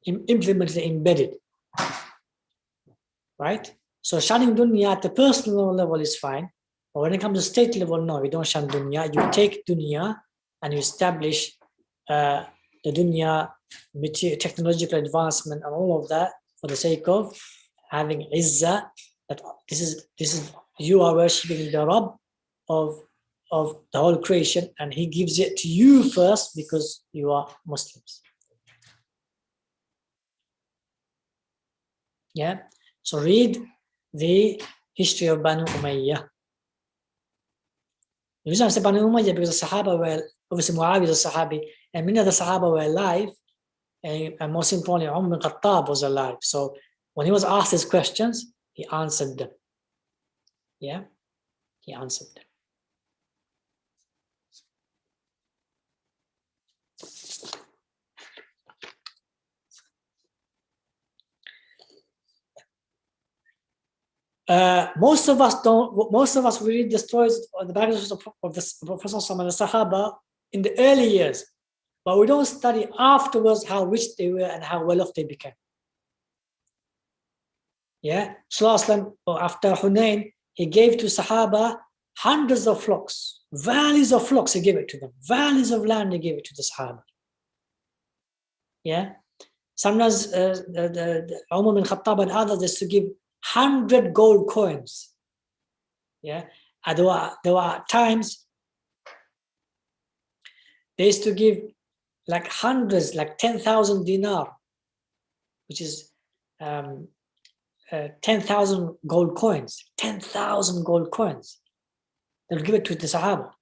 implemented, embedded. Right? So shunning dunya at the personal level is fine. But when it comes to state level, no, you don't shun dunya. You take dunya and you establish the dunya, technological advancement and all of that for the sake of having izzah, that this is you are worshipping the Rabb of the whole creation, and he gives it to you first because you are Muslims. Yeah. So read the history of Banu Umayyah. The reason I say Banu Umayyah because the Sahaba were, obviously Muawiyah was a Sahabi, and many of the Sahaba were alive, and most importantly, Umar bin Khattab was alive. So when he was asked his questions, he answered them. Yeah, he answered them. Most of us we read the stories or the biographies of the Prophet and the Sahaba in the early years, but we don't study afterwards how rich they were and how well off they became. Yeah, Sallallahu after Hunain, he gave to Sahaba hundreds of flocks, valleys of flocks. He gave it to them, valleys of land. He gave it to the Sahaba. Yeah, sometimes the Umar bin Khattab and others used to give 100 gold coins. Yeah, and there were times they used to give like hundreds, like 10,000 dinar, which is 10,000 gold coins. 10,000 gold coins. They'll give it to the Sahaba.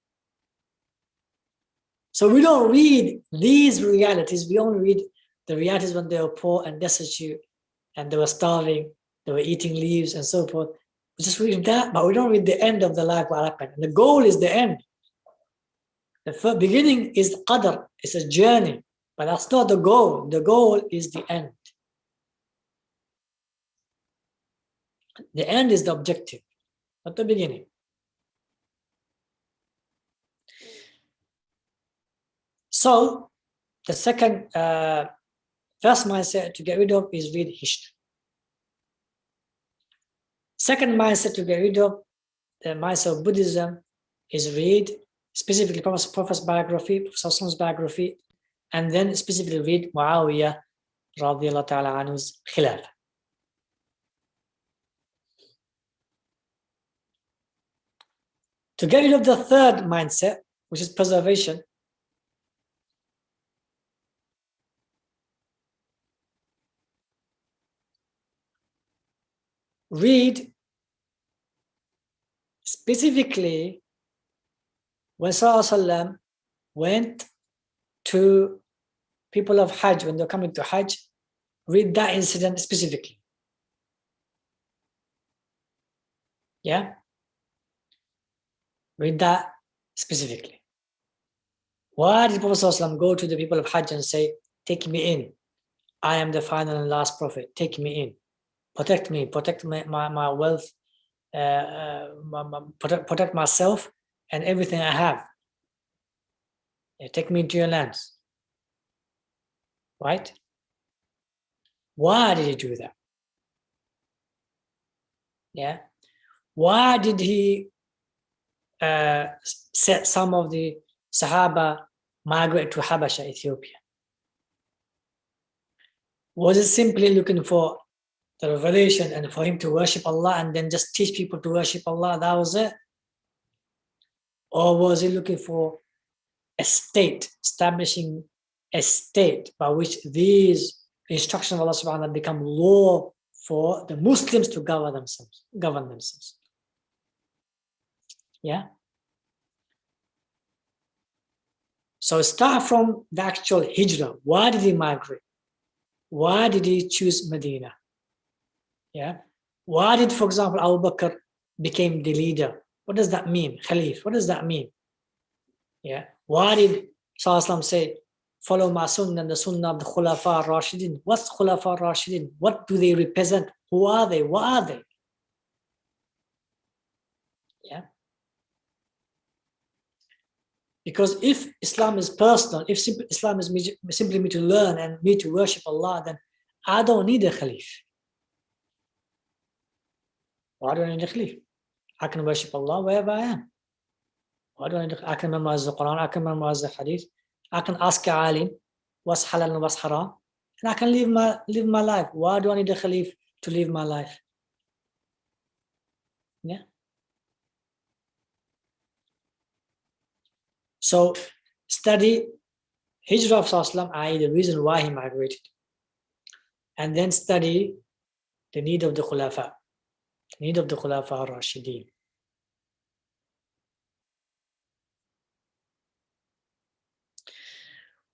So we don't read these realities. We only read the realities when they were poor and destitute, and they were starving. They were eating leaves and so forth. We just read that, but we don't read the end of the life, what happened. And the goal is the end. The first beginning is qadr, it's a journey, but that's not the goal. The goal is the end. The end is the objective, not the beginning. So the second, first mindset to get rid of is read history. Second mindset to get rid of, the mindset of Buddhism, is read specifically Prophet's biography, Prophet's biography, and then specifically read Muawiyah radiallahu ta'ala anhu's khilaf. To get rid of the third mindset, which is preservation, read specifically when Sallallahu went to people of Hajj, when they're coming to Hajj, read that incident specifically. Yeah? Read that specifically. Why did Prophet ﷺ go to the people of Hajj and say, take me in. I am the final and last prophet. Take me in. Protect me. Protect my wealth. Protect myself and everything I have. Take me into your lands. Right? Why did he do that? Yeah. Why did he set some of the Sahaba migrate to Habasha, Ethiopia? Was it simply looking for the revelation and for him to worship Allah and then just teach people to worship Allah? That was it? Or was he looking for a state, establishing a state by which these instructions of Allah subhanahu wa ta'ala become law for the Muslims to govern themselves? Yeah. So start from the actual hijrah. Why did he migrate? Why did he choose Medina? Yeah. Why did, for example, Abu Bakr became the leader? What does that mean? Khalif. What does that mean? Yeah. Why did Sallallahu say, follow my sunnah and the sunnah of the Khulafa Rashidin? What's Khulafa Rashidin? What do they represent? Who are they? What are they? Yeah. Because if Islam is personal, if Islam is simply me to learn and me to worship Allah, then I don't need a Khalif. Why do I need a Khalif? I can worship Allah wherever I am. Why do I need I can memorize the Quran, I can memorize the Hadith, I can ask a alim what's halal and what's haram, and I can live my life. Why do I need a Khalif to live my life? Yeah. So study Hijrah of Sallallahu, i.e. the reason why he migrated. And then study the need of the Khulafa, the need of the Khulafa al-Rashidin.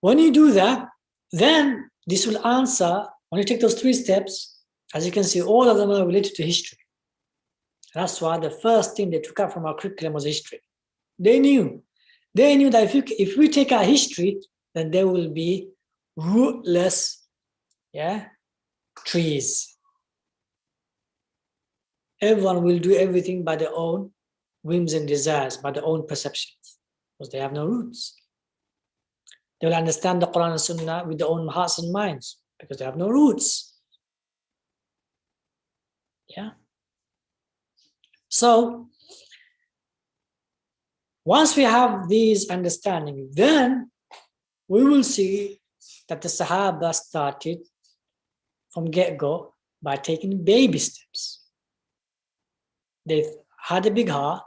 When you do that, then this will answer, when you take those 3 steps, as you can see, all of them are related to history. That's why the first thing they took out from our curriculum was history. They knew that if we take our history, then there will be rootless, trees. Everyone will do everything by their own whims and desires, by their own perceptions, because they have no roots. They will understand the Quran and Sunnah with their own hearts and minds, because they have no roots. Yeah. So once we have these understanding, then we will see that the Sahaba started from get-go by taking baby steps. They had a big heart,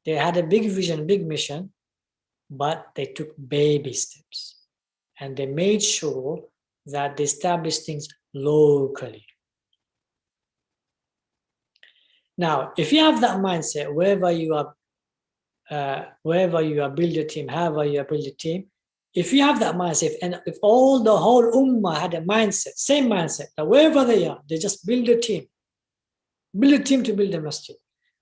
they had a big vision, big mission, but they took baby steps. And they made sure that they established things locally. Now, if you have that mindset, wherever you are, build a team, however you are build a team, if you have that mindset, and if all the whole ummah had a mindset, same mindset, that wherever they are, they just build a team to build a masjid.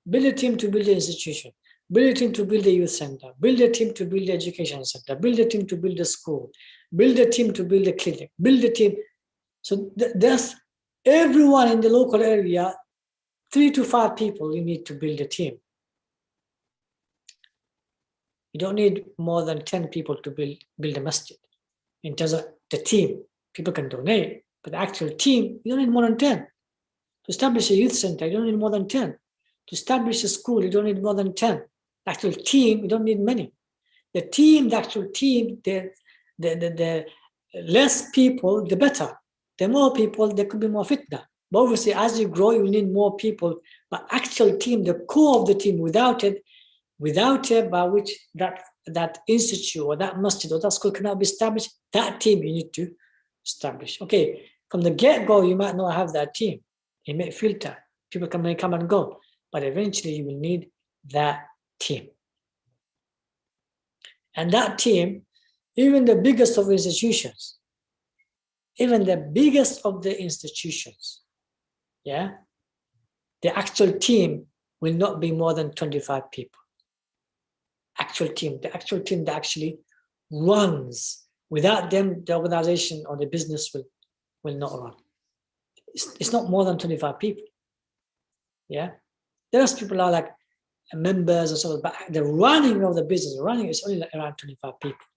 Build a team to build the institution. Build a team to build a youth center. Build a team to build the education center. Build a team to build a school. Build a team to build a clinic. Build a team. So there's everyone in the local area, 3 to 5 people, you need to build a team. You don't need more than 10 people to build a masjid. In terms of the team, people can donate, but the actual team, you don't need more than 10. To establish a youth center, you don't need more than 10. To establish a school, you don't need more than 10. The actual team, you don't need many. The team, the actual team, the less people, the better. The more people, there could be more fitna. But obviously, as you grow, you need more people. But actual team, the core of the team, without it, by which that institute or that masjid or that school cannot be established, that team you need to establish. Okay, from the get-go, you might not have that team. It may filter. People may come and go. But eventually, you will need that team. And that team, even the biggest of institutions, yeah, the actual team will not be more than 25 people. The actual team that actually runs. Without them, the organization or the business will not run. It's not more than 25 people. Yeah, there's people are like members or so, but the running of the business, is only like around 25 people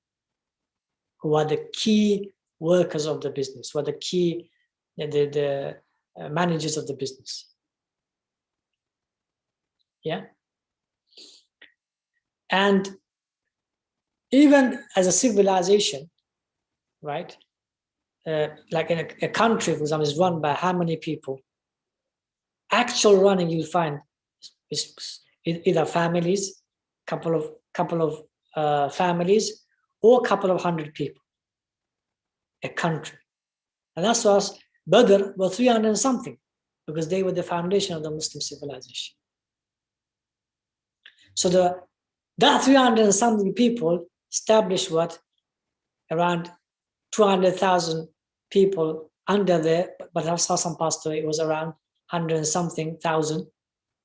who are the key workers of the business, who are the key, the managers of the business. Yeah. And even as a civilization, right? Like in a country, for example, is run by how many people? Actual running, you'll find is either families, couple of families, or a couple of hundred people. A country, and that's why Badr were 300 and something, because they were the foundation of the Muslim civilization. So that 300 and something people established what? Around 200,000 people under there, but I saw some passed away, it was around 100 and something thousand.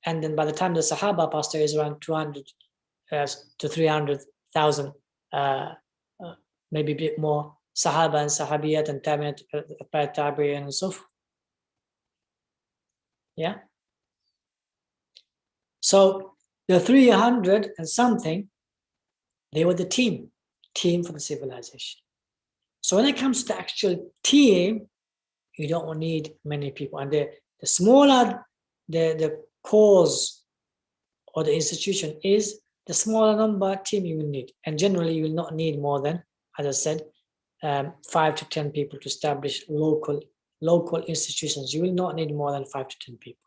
And then by the time the Sahaba passed away, it was around 200 to 300,000, maybe a bit more, Sahaba and Sahabiyat and Tabi'in and so forth. Yeah. So the 300 and something, they were the team for the civilization. So when it comes to the actual team, you don't need many people. And the smaller the cause or the institution is, the smaller number team you will need. And generally, you will not need more than, as I said, 5 to 10 people to establish local institutions. You will not need more than 5 to 10 people.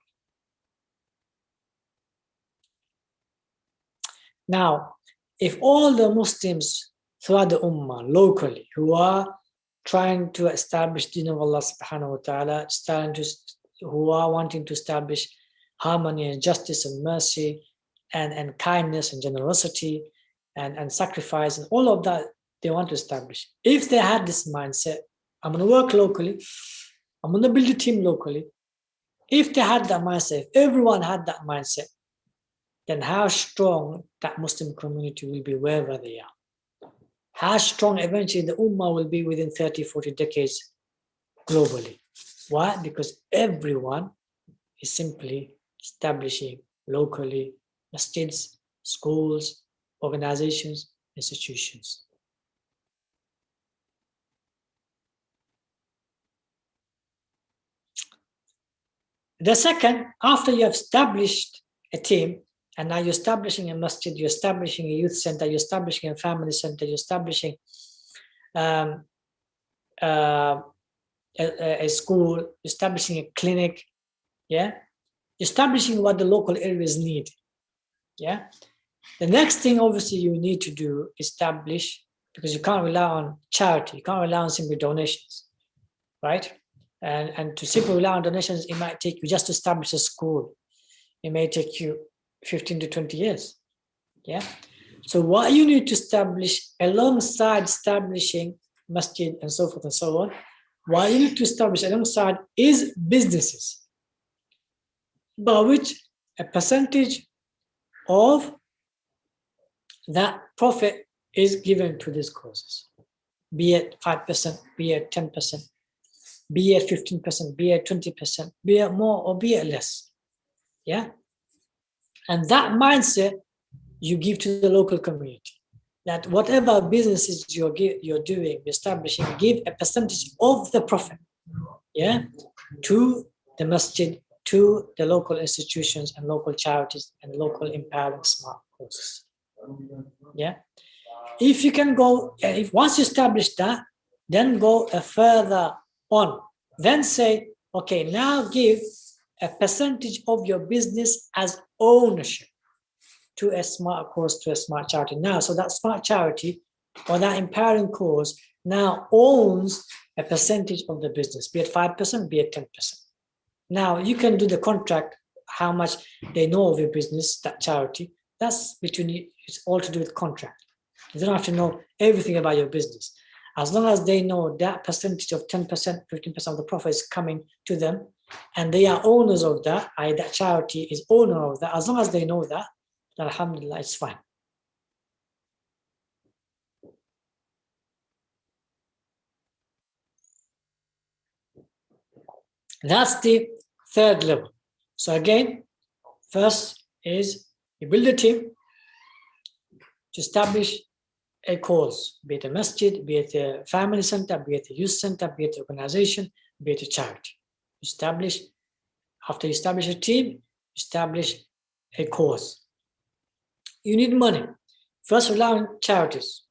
Now, if all the Muslims throughout the Ummah, locally, who are trying to establish Deen of Allah subhanahu wa ta'ala, who are wanting to establish harmony and justice and mercy and kindness and generosity and sacrifice and all of that they want to establish. If they had this mindset, I'm going to work locally, I'm going to build a team locally. If they had that mindset, if everyone had that mindset, then how strong that Muslim community will be wherever they are. How strong eventually the Ummah will be within 30, 40 decades globally. Why? Because everyone is simply establishing locally masjids, schools, organizations, institutions. The second, after you have established a team, and now you're establishing a masjid, you're establishing a youth center, you're establishing a family center, you're establishing a school, establishing a clinic, yeah? Establishing what the local areas need, yeah? The next thing, obviously, you need to do, establish, because you can't rely on charity, you can't rely on simply donations, right? And to simply rely on donations, it might take you, just to establish a school, it may take you 15 to 20 years, yeah? So what you need to establish alongside establishing masjid and so forth and so on, what you need to establish alongside is businesses, by which a percentage of that profit is given to these causes, be it 5%, be it 10%, be it 15%, be it 20%, be it more or be it less. Yeah. And that mindset you give to the local community, that whatever businesses you're doing, establishing, give a percentage of the profit, yeah, to the masjid, to the local institutions and local charities and local empowering smart causes. Yeah. If you can go, if once you establish that, then go further on. Then say, okay, now give a percentage of your business as ownership to a smart cause, to a smart charity. Now, so that smart charity or that empowering cause now owns a percentage of the business, be it 5%, be it 10%. Now, you can do the contract, how much they know of your business, that charity. That's between you. It's all to do with contract. You don't have to know everything about your business. As long as they know that percentage of 10%, 15% of the profit is coming to them, and they are owners of that, i.e. that charity is owner of that, as long as they know that, then alhamdulillah, it's fine. That's the third level. So again, first is you build a team to establish a cause, be it a masjid, be it a family center, be it a youth center, be it an organization, be it a charity. After you establish a team, establish a cause. You need money. First, rely on charities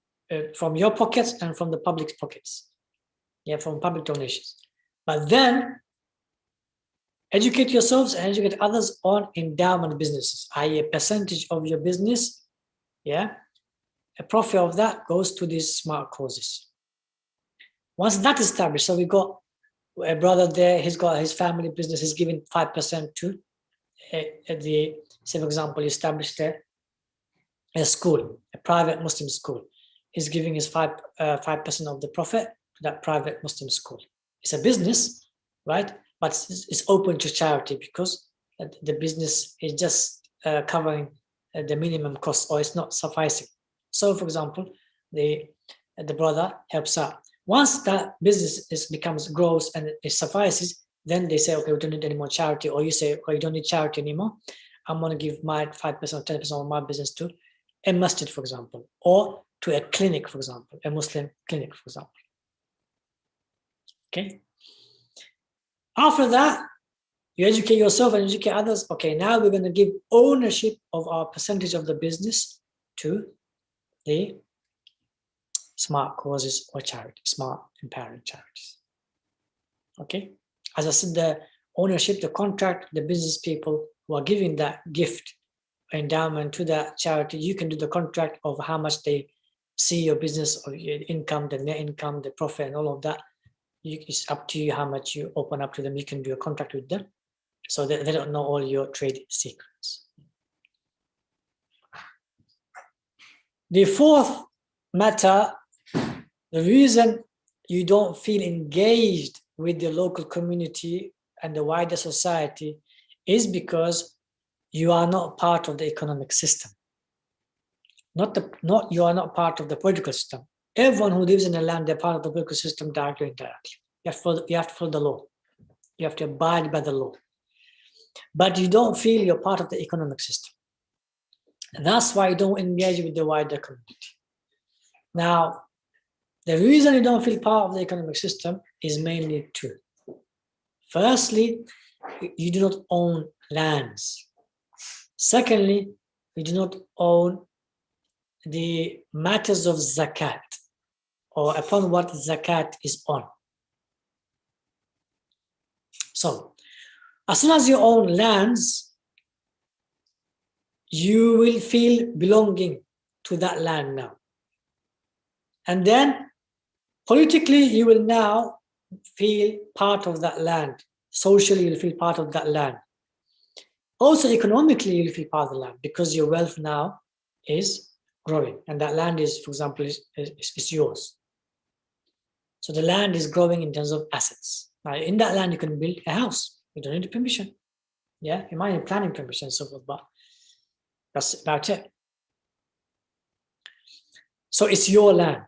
from your pockets and from the public's pockets. Yeah, from public donations. But then educate yourselves and educate others on endowment businesses, i.e. a percentage of your business, yeah, a profit of that goes to these smart causes. Once that's established, so we got a brother there, he's got his family business, he's giving 5% to say for example, he established a school, a private Muslim school. He's giving his 5% of the profit to that private Muslim school. It's a business, right? But it's open to charity because the business is just covering the minimum cost, or it's not sufficing. So, for example, the brother helps out. Once that business grows and it suffices, then they say, okay, we don't need any more charity. Or you say, okay, you don't need charity anymore. I'm going to give my 5% or 10% of my business to a masjid, for example, or to a clinic, for example, a Muslim clinic, for example. Okay. After that, you educate yourself and educate others. Okay, now we're going to give ownership of our percentage of the business to the smart causes or charity, smart empowering charities. Okay, as I said, the ownership, the contract, the business people who are giving that gift, endowment to that charity, you can do the contract of how much they see your business or your income, the net income, the profit, and all of that. It's up to you how much you open up to them. You can do a contract with them so that they don't know all your trade secrets. The fourth matter, the reason you don't feel engaged with the local community and the wider society is because you are not part of the economic system. You are not part of the political system. Everyone who lives in a land, they're part of the political system directly or indirectly. You have to follow the law. You have to abide by the law. But you don't feel you're part of the economic system. And that's why you don't engage with the wider community. Now, the reason you don't feel part of the economic system is mainly two. Firstly, you do not own lands. Secondly, you do not own the matters of zakat, or upon what zakat is on. So, as soon as you own lands, you will feel belonging to that land now. And then, politically, you will now feel part of that land. Socially, you'll feel part of that land. Also, economically, you'll feel part of the land because your wealth now is growing. And that land is, for example, is yours. So the land is growing in terms of assets. Now, in that land, you can build a house. You don't need permission. Yeah, you might need planning permission and so forth, but That's about it. So it's your land.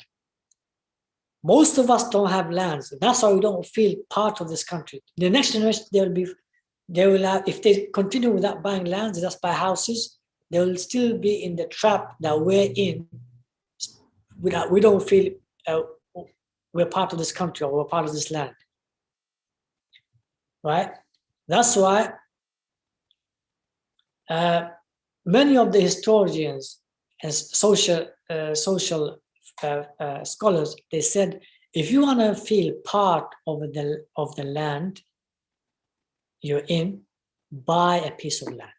Most of us don't have lands. That's why we don't feel part of this country. The next generation, they will have, if they continue without buying lands, just buy houses, they will still be in the trap that we're in. We don't feel we're part of this country or we're part of this land. Right? That's why many of the historians and social scholars, they said, if you want to feel part of the land you're in, buy a piece of land.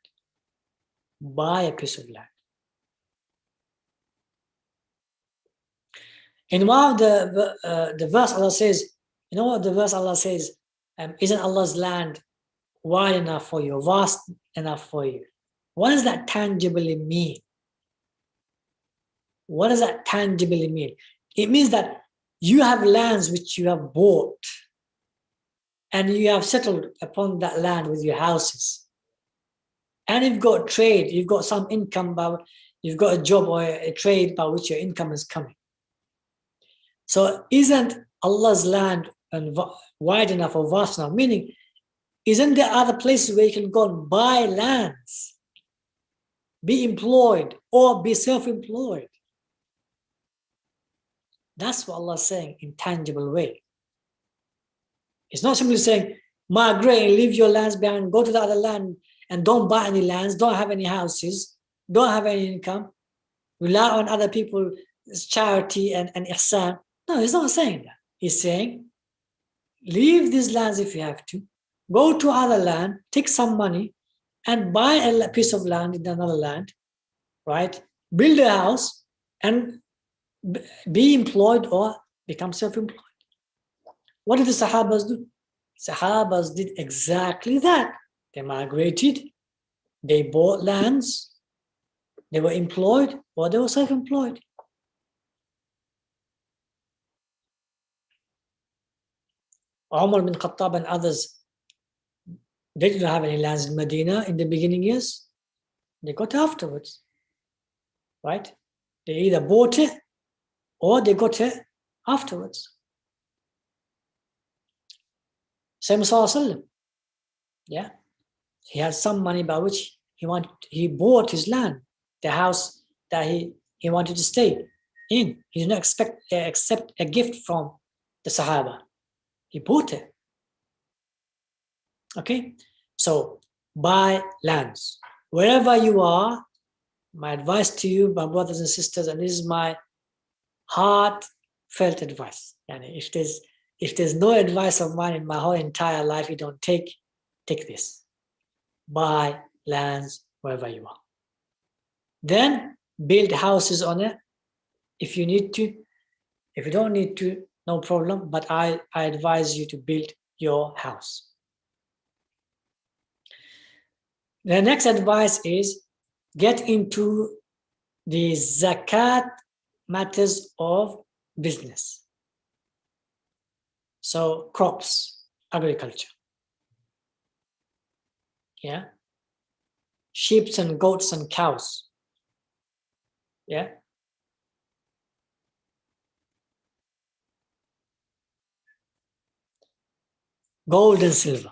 Buy a piece of land. In one of the verse, Allah says, you know what the verse Allah says? Isn't Allah's land wide enough for you, vast enough for you? What does that tangibly mean? What does that tangibly mean? It means that you have lands which you have bought and you have settled upon that land with your houses. And you've got trade, you've got some income, you've got a job or a trade by which your income is coming. So isn't Allah's land wide enough or vast enough? Meaning, isn't there other places where you can go and buy lands, be employed or be self-employed? That's what Allah is saying in tangible way. It's not simply saying, migrate and leave your lands behind, go to the other land and don't buy any lands, don't have any houses, don't have any income, rely on other people's charity and ihsan. No, he's not saying that. He's saying, leave these lands if you have to, go to other land, take some money and buy a piece of land in another land, right? Build a house and be employed or become self-employed. What did the Sahabas do? Sahabas did exactly that. They migrated, they bought lands, they were employed or they were self-employed. Umar bin Khattab and others, they didn't have any lands in Medina in the beginning years. They got it afterwards, right? They either bought it or they got it afterwards. Same as Sallallahu. Yeah, he had some money by which he bought his land, the house that he wanted to stay in. He did not accept a gift from the Sahaba. He bought it. Okay, so buy lands wherever you are. My advice to you, my brothers and sisters, and this is my heartfelt advice. And if there's no advice of mine in my whole entire life you don't take this. Buy lands wherever you are. Then build houses on it if you need to. If you don't need to, no problem, but I advise you to build your house. The next advice is get into the zakat matters of business. So crops, agriculture. Yeah. Sheep and goats and cows. Yeah. Gold and silver.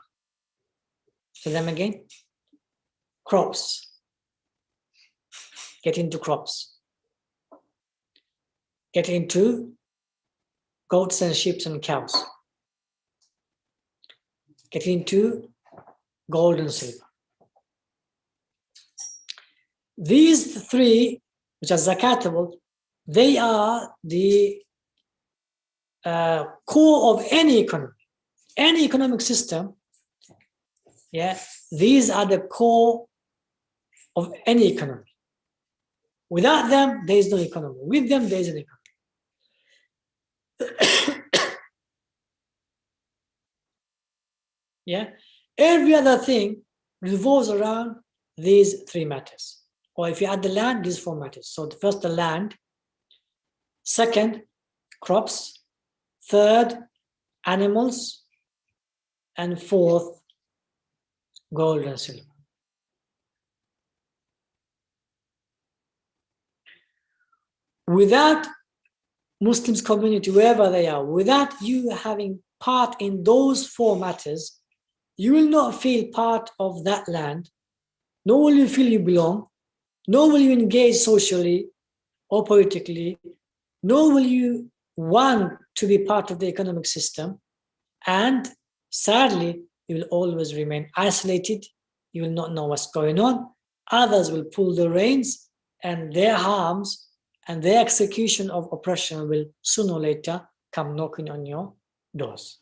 Say them again. Crops. Get into crops. Get into goats and sheep and cows. Get into gold and silver. These three, which are zakatable, they are the core of any economy. Any economic system, yeah, these are the core of any economy. Without them, there is no economy. With them, there is an economy. Yeah, every other thing revolves around these three matters. Or if you add the land, these four matters. So first, the land. Second, crops. Third, animals. And fourth, gold and silver. without Muslims community, wherever they are, without you having part in those four matters, you will not feel part of that land, nor will you feel you belong, nor will you engage socially or politically, nor will you want to be part of the economic system. And sadly, you will always remain isolated. You will not know what's going on. Others will pull the reins, and their harms and their execution of oppression will sooner or later come knocking on your doors.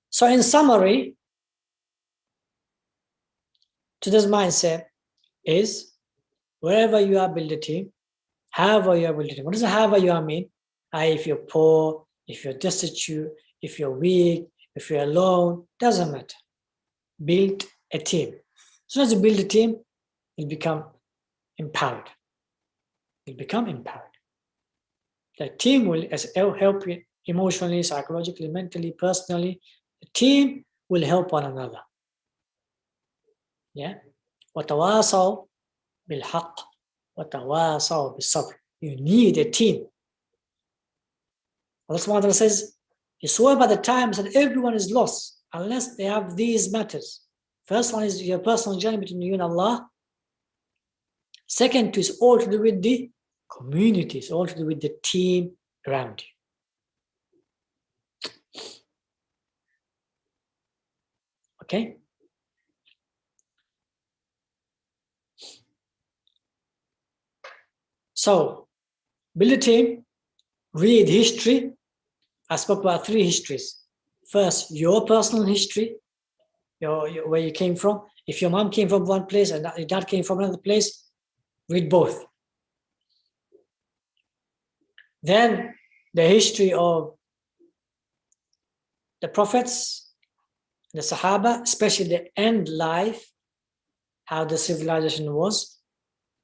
So in summary, today's mindset is wherever you are, build a team. However you are, build a team. What does however you are mean? If you're poor, if you're destitute, if you're weak, if you're alone, doesn't matter. Build a team. As soon as you build a team, you'll become empowered. You'll become empowered. The team will help you emotionally, psychologically, mentally, personally. The team will help one another. Yeah. وَتَوَاصَوْا بِالْحَقِّ وَتَوَاصَوْا بِالصَّبْرِ. You need a team. Allah subhanahu wa ta'ala says, you swear by the times that everyone is lost unless they have these matters. First one is your personal journey between you and Allah. Second is all to do with the community. It's all to do with the team around you. Okay? So, build a team, read history. I spoke about 3 histories. First, your personal history, where you came from. If your mom came from one place and your dad came from another place, read both. Then the history of the prophets, the Sahaba, especially the end life, how the civilization was.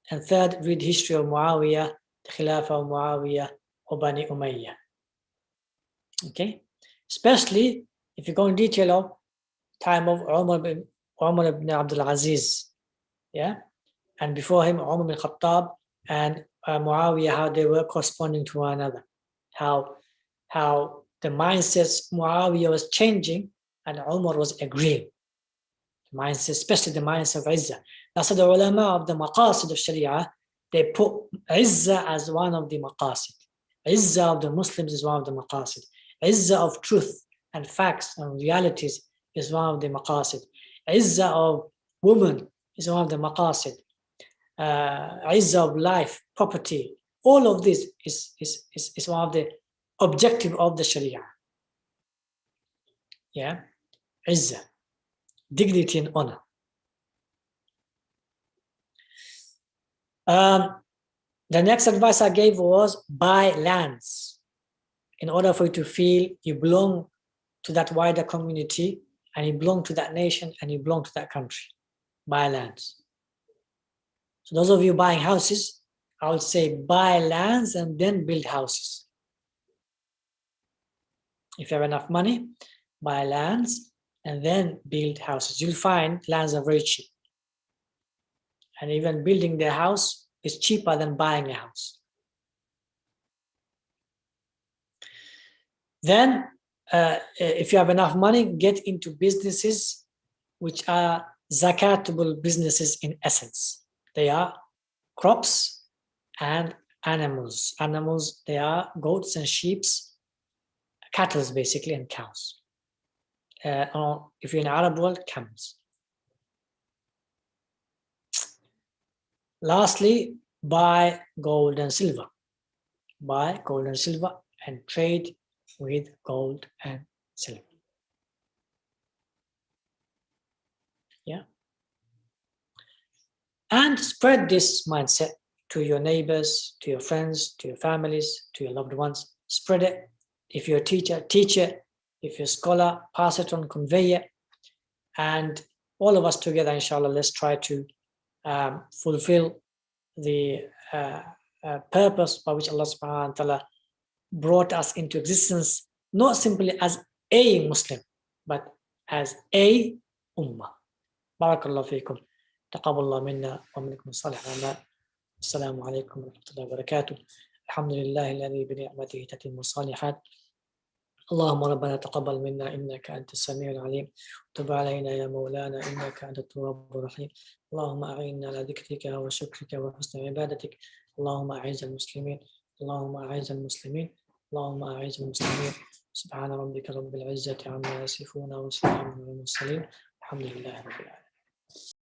And third, read history of Muawiyah, the Khilafah of Muawiyah, or Bani Umayyah. Okay? Especially if you go in detail of time of Umar ibn Abdul Aziz, yeah? And before him, Umar ibn Khattab and Muawiyah, how they were corresponding to one another. How the mindsets Muawiyah was changing and Umar was agreeing. The mindset, especially the mindset of Izzah. That's the ulama of the maqasid of Sharia, they put Izzah as one of the maqasid. Izzah of the Muslims is one of the maqasid. Izzah of truth and facts and realities is one of the maqasid. Izzah of woman is one of the maqasid. Izzah of life, property, all of this is one of the objective of the Sharia. Yeah, Izzah, dignity and honor. The next advice I gave was buy lands. In order for you to feel you belong to that wider community and you belong to that nation and you belong to that country, buy lands. So those of you buying houses, I would say buy lands and then build houses. If you have enough money, buy lands and then build houses. You'll find lands are very cheap. And even building their house is cheaper than buying a house. Then, if you have enough money, get into businesses which are zakatable businesses in essence. They are crops and animals. Animals, they are goats and sheep, cattle basically, and cows. Or if you're in the Arab world, camels. Lastly, buy gold and silver. Buy gold and silver and trade with gold and silver. Yeah. And spread this mindset to your neighbors, to your friends, to your families, to your loved ones. Spread it. If you're a teacher, teach it. If you're a scholar, pass it on, convey it. And all of us together, inshallah, let's try to fulfill the purpose by which Allah subhanahu wa ta'ala brought us into existence, not simply as a Muslim, but as a ummah. بارك الله فيكم. تقبل الله منا ومنكم صالح الأعمال. السلام عليكم ورحمة الله وبركاته. الحمد لله الذي بنعمته تتم الصالحات. اللهم ربنا تقبل منا إنك أنت السميع العليم، وتب علينا يا مولانا إنك أنت التواب الرحيم. اللهم أعنا على ذكرك وشكرك وحسن عبادتك. اللهم أعز المسلمين، اللهم أعز المسلمين، اللهم أعز المسلمين. سبحان ربك رب العزة عما يصفون وسلام على المرسلين. الحمد لله رب العالمين.